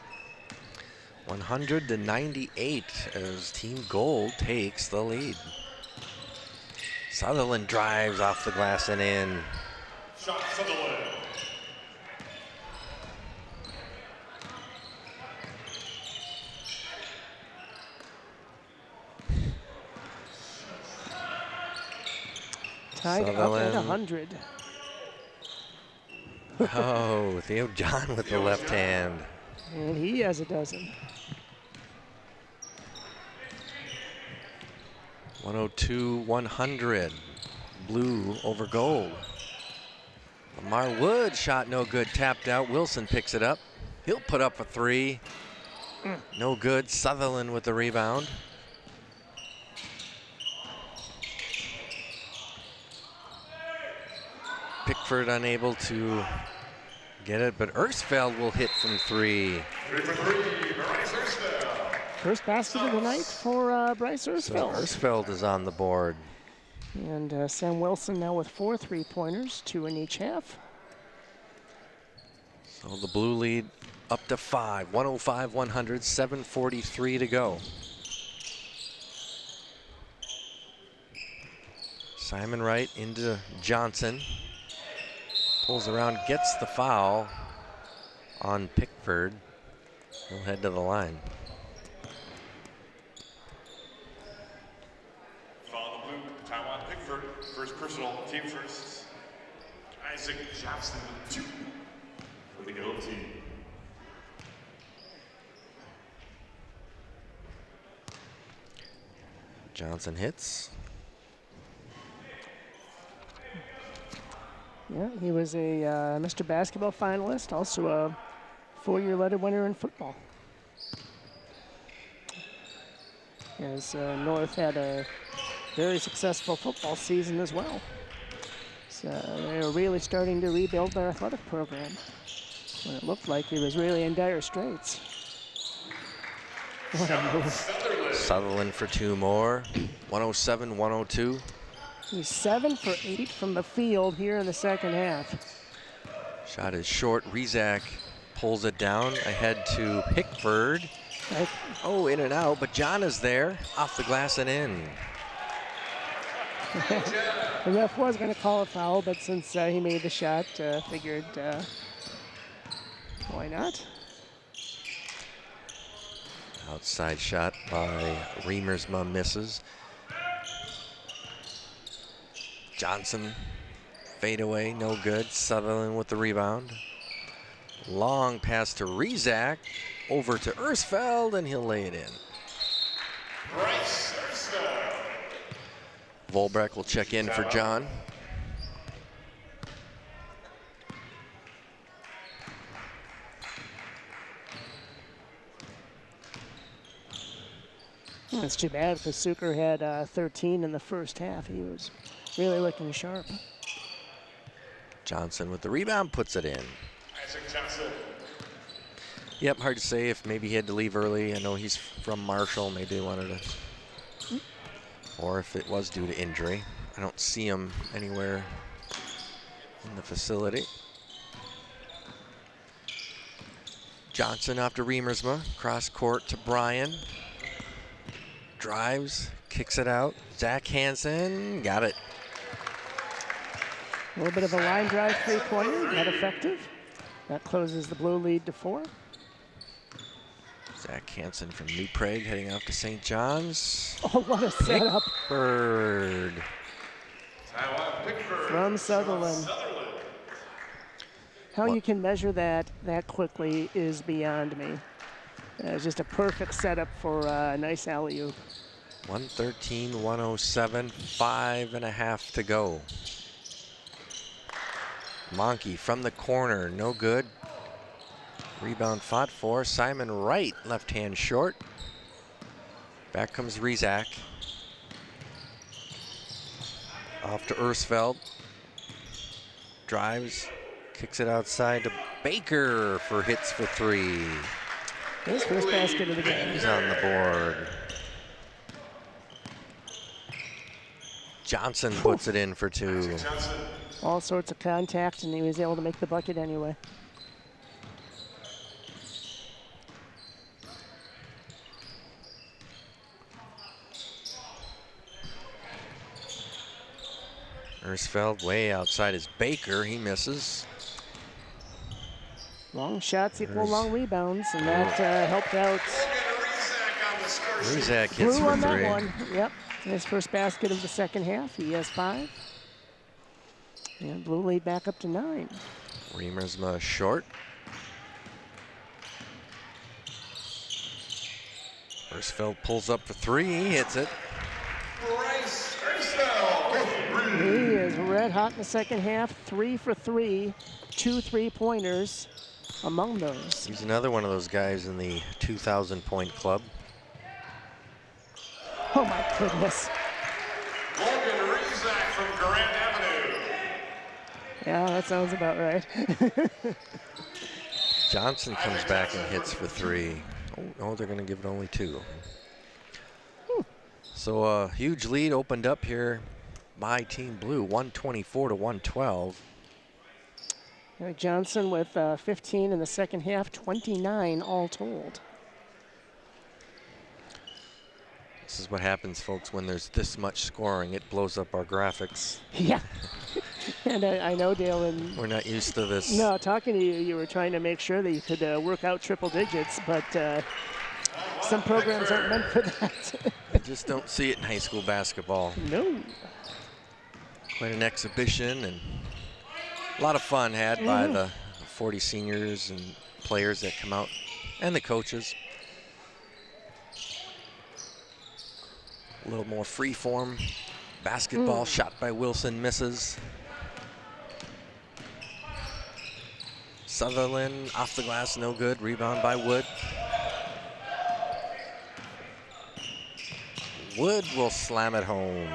100-98 as Team Gold takes the lead. Sutherland drives off the glass and in. Shot Sutherland. Tied up Sutherland. at 100. Oh, Theo John with the left hand. And he has a dozen. 102-100. Blue over Gold. Lamar Wood shot no good, tapped out. Wilson picks it up. He'll put up a three. No good. Sutherland with the rebound. Pickford unable to get it, but Ersfeld will hit from three. 3 for 3, Bryce Ersfeld. First basket of the night for Bryce So Ersfeld. Ersfeld is on the board. And Sam Wilson now with 4 3-pointers, 2 in each half. So the Blue lead up to 5. 105-100, 7:43 to go. Simon Wright into Johnson. Pulls around, gets the foul on Pickford. He'll head to the line. Foul the Blue, Taiwan Pickford. First personal, team first. Isaac Jobson with 2 for the Gold team. Johnson hits. Yeah, he was a Mr. Basketball finalist, also a 4-year letter winner in football. As North had a very successful football season as well. So they're really starting to rebuild their athletic program. When it looked like he was really in dire straits. What a move. Sutherland for 2 more. 107-102. He's 7 for 8 from the field here in the second half. Shot is short. Rizak pulls it down ahead to Pickford. Oh, in and out, but John is there. Off the glass and in. The ref was going to call a foul, but since he made the shot, figured why not? Outside shot by Riemersma misses. Johnson, fade away, no good. Sutherland with the rebound. Long pass to Rizak, over to Ersfeld, and he'll lay it in. Bryce Ersfeld. Volbrecht will check in for John. That's too bad because Suker had 13 in the first half. He was really looking sharp. Johnson with the rebound, puts it in. Isaac Johnson. Yep, hard to say if maybe he had to leave early. I know he's from Marshall. Maybe they wanted to, or if it was due to injury. I don't see him anywhere in the facility. Johnson off to Riemersma, cross court to Bryan. Drives, kicks it out. Zach Hansen got it. A little bit of a line drive three-pointer, not effective. That closes the blue lead to 4. Zach Hansen from New Prague heading off to St. John's. Oh, what a setup Pickford. from Sutherland. How you can measure that quickly is beyond me. It's just a perfect setup for a nice alley-oop. 113-107, 5.5 to go. Monkey from the corner, no good. Rebound fought for. Simon Wright, left hand short. Back comes Rizak. Off to Ersfeld. Drives, kicks it outside to Baker for hits for 3. His first basket of the game. He's on the board. Johnson puts it in for 2. All sorts of contact, and he was able to make the bucket anyway. Ersfeld way outside is Baker. He misses. Long shots equal long rebounds, and that helped out. Rizak hits Blue for on 3. that one. Yep. His first basket of the second half. He has 5. And blue lead back up to 9. Riemersma short. Ersfeld pulls up for 3. He hits it. Bryce Ersfeld. He is red hot in the second half. 3 for 3. 2 3-pointers among those. He's another one of those guys in the 2,000-point club. Oh my goodness. Logan Rizak from Grand Avenue. Yeah, that sounds about right. Johnson comes back and hits for 3. Oh, they're going to give it only 2. So a huge lead opened up here by Team Blue, 124-112. Johnson with 15 in the second half, 29 all told. This is what happens, folks, when there's this much scoring. It blows up our graphics. Yeah. And I know, Dale, and We're not used to this. no, talking to you, you were trying to make sure that you could work out triple digits, but some programs aren't meant for that. I just don't see it in high school basketball. No. Quite an exhibition and a lot of fun had by the 40 seniors and players that come out and the coaches. A little more free form basketball. Shot by Wilson, misses. Sutherland off the glass, no good. Rebound by Wood. Wood will slam it home.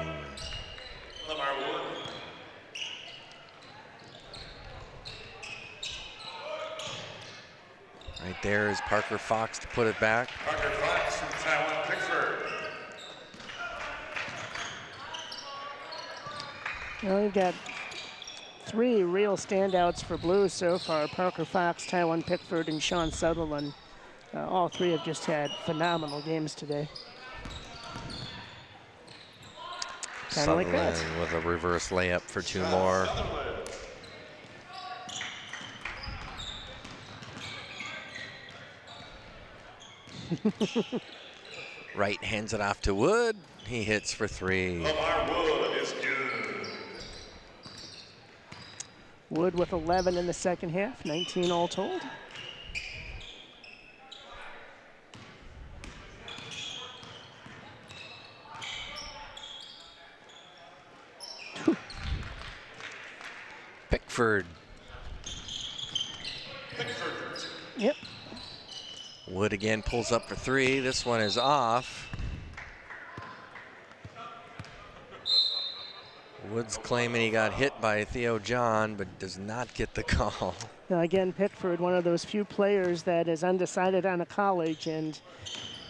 Right there is Parker Fox to put it back. Parker Fox from Taiwan, Pickford. Well, we've got 3 real standouts for Blue so far: Parker Fox, Taiwan Pickford, and Sean Sutherland. All 3 have just had phenomenal games today. Kind of like that. Sutherland with a reverse layup for 2 more. Wright hands it off to Wood. He hits for 3. Lamar Wood is good. Wood with 11 in the second half, 19 all told. Pickford. Yep. Wood again pulls up for 3. This one is off. Wood's claiming he got hit by Theo John, but does not get the call. Now again, Pickford, one of those few players that is undecided on a college, and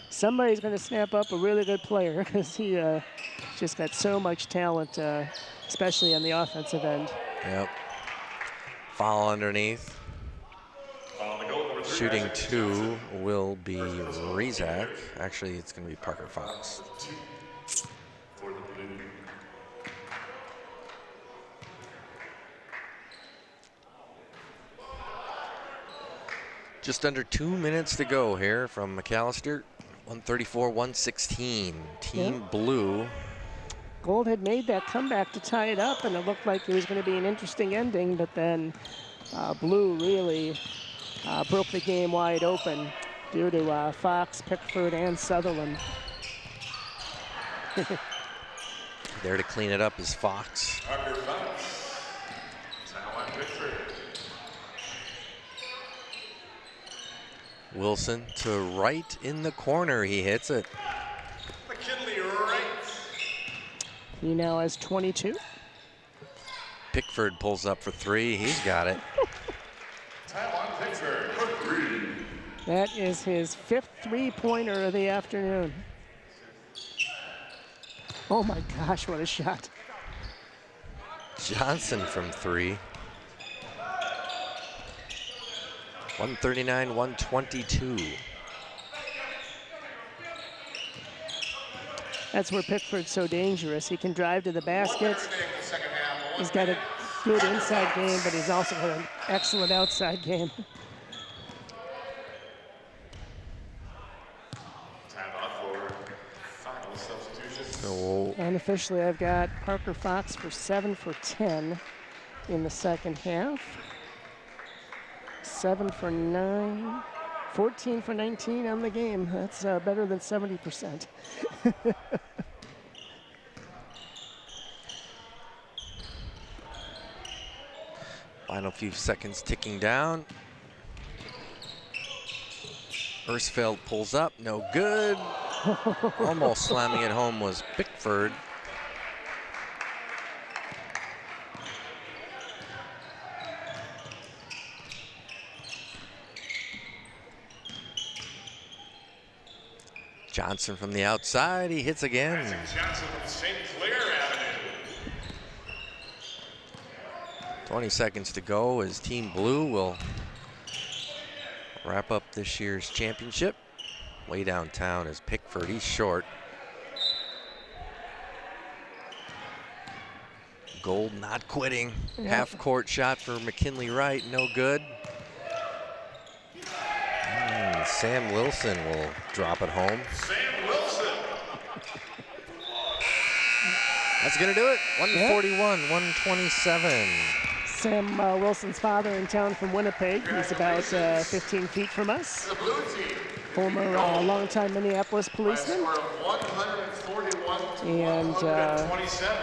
somebody's going to snap up a really good player because he just got so much talent, especially on the offensive end. Yep. Foul underneath. Shooting 2 will be Rezak. Actually, it's going to be Parker Fox. For the Blue. Just under 2 minutes to go here from Macalester. 134-116. Team Blue. Gold had made that comeback to tie it up, and it looked like it was going to be an interesting ending, but then Blue really broke the game wide open due to Fox, Pickford, and Sutherland. There to clean it up is Fox. Parker Fox. Taiwan Pickford. Wilson to Wright in the corner. He hits it. McKinley Wright. He now has 22. Pickford pulls up for 3. He's got it. Taiwan Pickford for 3. That is his 5th three-pointer of the afternoon. Oh my gosh, what a shot. Johnson from 3. 139-122. That's where Pickford's so dangerous. He can drive to the basket. He's got a good inside game, but he's also got an excellent outside game. Timeout for final substitution. So Unofficially, I've got Parker Fox for 7 for 10 in the second half. 7 for 9, 14 for 19 on the game. That's better than 70%. final few seconds ticking down. Ersfeld pulls up, no good. Almost slamming it home was Pickford. Johnson from the outside, he hits again. Johnson from St. Clair Avenue. 20 seconds to go as Team Blue will wrap up this year's championship. Way downtown is Pickford, he's short. Gold not quitting. Half court shot for McKinley Wright, no good. Sam Wilson will drop it home. Sam Wilson. That's gonna do it. 141-127. Sam Wilson's father in town from Winnipeg. He's about 15 feet from us. The blue team. Former longtime Minneapolis policeman. Score of 141 to And 127.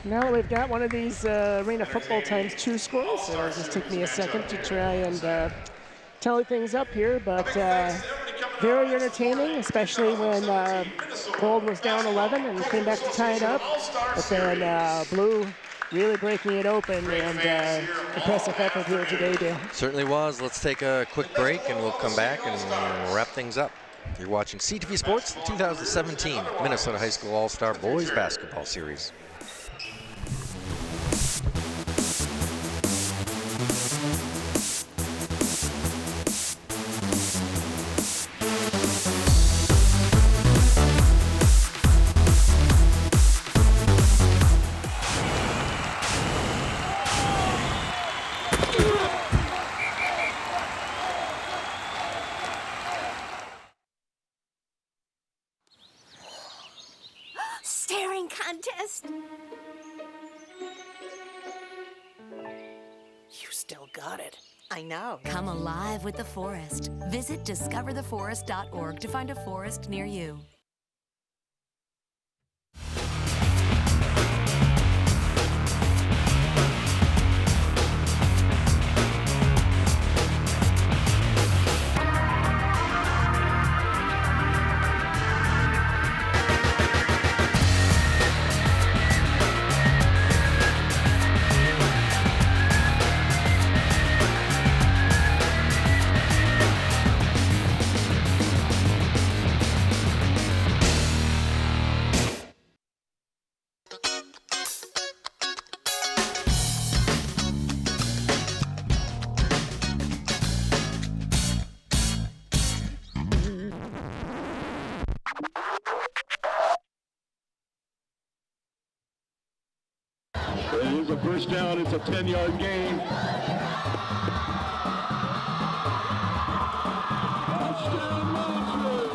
now that we've got one of these Arena Football times 2 scores, it'll just take me a second to try and tally things up here, but very entertaining, especially when Gold was down 11 and came back to tie it up. But then Blue really breaking it open, and impressive effort here today, Dale. Certainly was. Let's take a quick break, and we'll come back and wrap things up. You're watching CTV Sports, the 2017 Minnesota High School All-Star Boys Basketball Series. Staring contest. You still got it. I know. Come alive with the forest. Visit discovertheforest.org to find a forest near you. It is a first down. It's a 10-yard gain. Touchdown, Monster!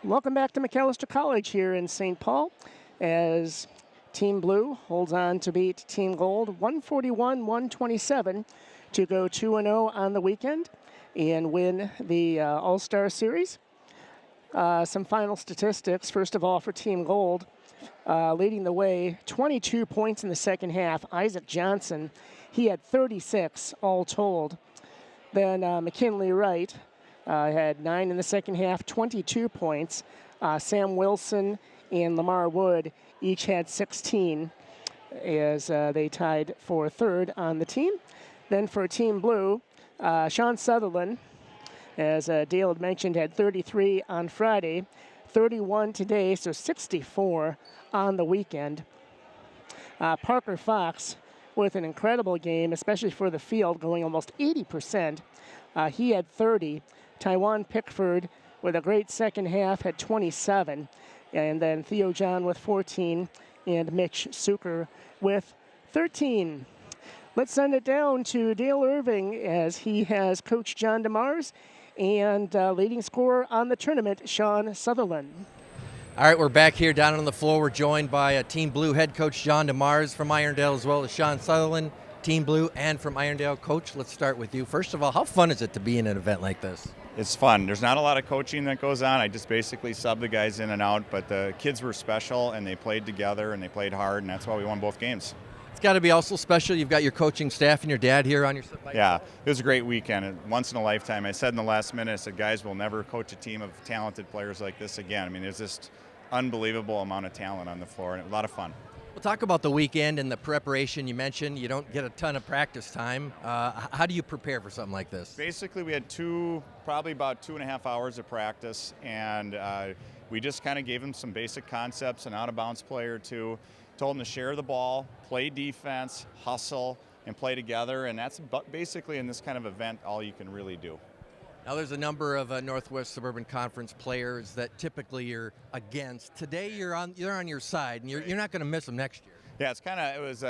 Welcome back to Macalester College here in St. Paul as Team Blue holds on to beat Team Gold 141-127 to go 2-0 on the weekend and win the All-Star Series. Some final statistics. First of all, for Team Gold, leading the way, 22 points in the second half. Isaac Johnson, he had 36 all told. Then McKinley Wright had 9 in the second half, 22 points. Sam Wilson and Lamar Wood each had 16 as they tied for third on the team. Then for Team Blue, Sean Sutherland, as Dale had mentioned, had 33 on Friday, 31 today, so 64 on the weekend. Parker Fox with an incredible game, especially for the field, going almost 80%. He had 30. Taiwan Pickford with a great second half had 27. And then Theo John with 14 and Mitch Suker with 13. Let's send it down to Dale Irving as he has Coach John DeMars and leading scorer on the tournament, Sean Sutherland. All right, we're back here down on the floor. We're joined by Team Blue head coach John DeMars from Irondale, as well as Sean Sutherland, Team Blue and from Irondale. Coach, let's start with you. First of all, how fun is it to be in an event like this? It's fun. There's not a lot of coaching that goes on. I just basically sub the guys in and out, but the kids were special and they played together and they played hard, and that's why we won both games. It's got to be also special. You've got your coaching staff and your dad here on your side. Yeah, it was a great weekend. Once in a lifetime. I said in the last minute, I said, guys, we'll never coach a team of talented players like this again. I mean, there's just unbelievable amount of talent on the floor and a lot of fun. We'll talk about the weekend and the preparation. You mentioned you don't get a ton of practice time. How do you prepare for something like this? Basically, we had probably about 2.5 hours of practice, and we just kind of gave them some basic concepts, an out-of-bounds play or two, told them to share the ball, play defense, hustle, and play together, and that's basically in this kind of event all you can really do. Now, there's a number of Northwest Suburban Conference players that typically you're against. Today, you're on your side, and you're not going to miss them next year. Yeah, it was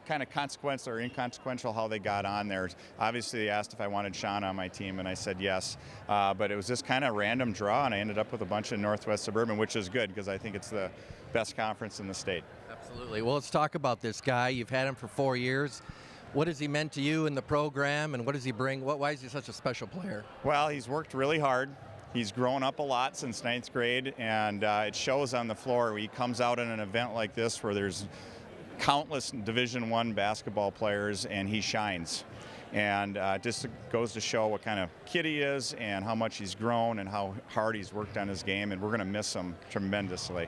kind of consequential or inconsequential how they got on there. Obviously, they asked if I wanted Sean on my team, and I said yes. But it was just kind of random draw, and I ended up with a bunch of Northwest Suburban, which is good because I think it's the best conference in the state. Absolutely. Well, let's talk about this guy. You've had him for 4 years. What has he meant to you in the program, and what does he bring? Why is he such a special player? Well, he's worked really hard. He's grown up a lot since 9th grade, and it shows on the floor. He comes out in an event like this where there's countless Division I basketball players, and he shines. And just goes to show what kind of kid he is and how much he's grown and how hard he's worked on his game, and we're going to miss him tremendously.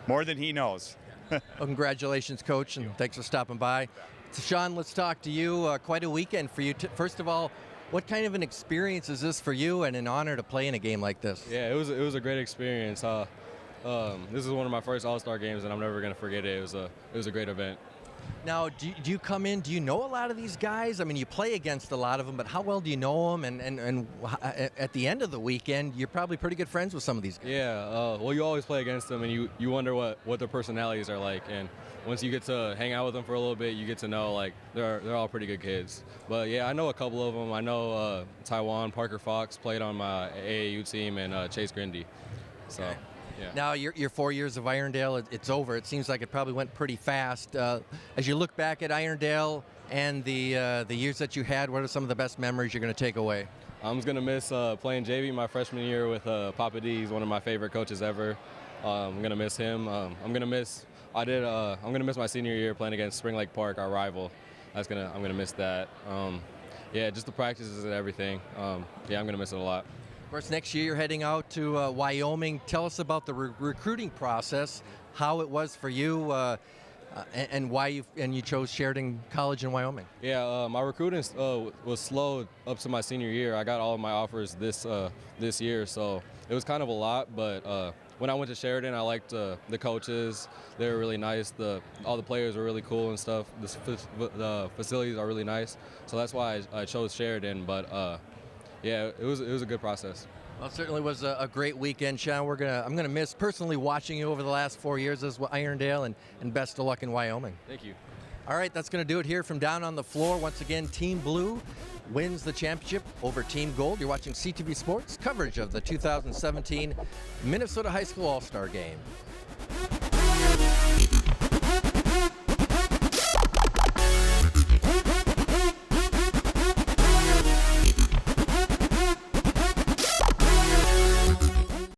More than he knows. Well, congratulations, Coach, and thanks for stopping by. So, Sean, let's talk to you. Quite a weekend for you. First of all, what kind of an experience is this for you, and an honor to play in a game like this? Yeah, it was a great experience. This is one of my first All-Star games, and I'm never going to forget it. It was a great event. Now, do you come in, do you know a lot of these guys? I mean, you play against a lot of them, but how well do you know them? And at the end of the weekend, you're probably pretty good friends with some of these guys. Yeah, well, you always play against them, and you wonder what their personalities are like. And once you get to hang out with them for a little bit, you get to know, like, they're all pretty good kids. But, yeah, I know a couple of them. I know Taiwan, Parker Fox played on my AAU team, and Chase Grindy. So. Okay. Yeah. Now, your 4 years of Irondale, it's over. It seems like it probably went pretty fast. As you look back at Irondale and the years that you had, what are some of the best memories you're going to take away? I'm just going to miss playing JV my freshman year with Papa D. He's one of my favorite coaches ever. I'm going to miss him. I'm going to miss my senior year playing against Spring Lake Park, our rival. I'm going to miss that. Yeah, just the practices and everything. Yeah, I'm going to miss it a lot. Of course, next year you're heading out to Wyoming. Tell us about the recruiting process, how it was for you, and why you chose Sheridan College in Wyoming. Yeah, my recruiting was slow up to my senior year. I got all of my offers this year, so it was kind of a lot. But when I went to Sheridan, I liked the coaches. They were really nice. All the players were really cool and stuff. The facilities are really nice, so that's why I chose Sheridan. But yeah, it was a good process. Well, it certainly was a great weekend, Sean. I'm gonna miss personally watching you over the last 4 years as Irondale, and best of luck in Wyoming. Thank you. All right, that's gonna do it here from down on the floor. Once again, Team Blue wins the championship over Team Gold. You're watching CTV Sports coverage of the 2017 Minnesota High School All-Star Game.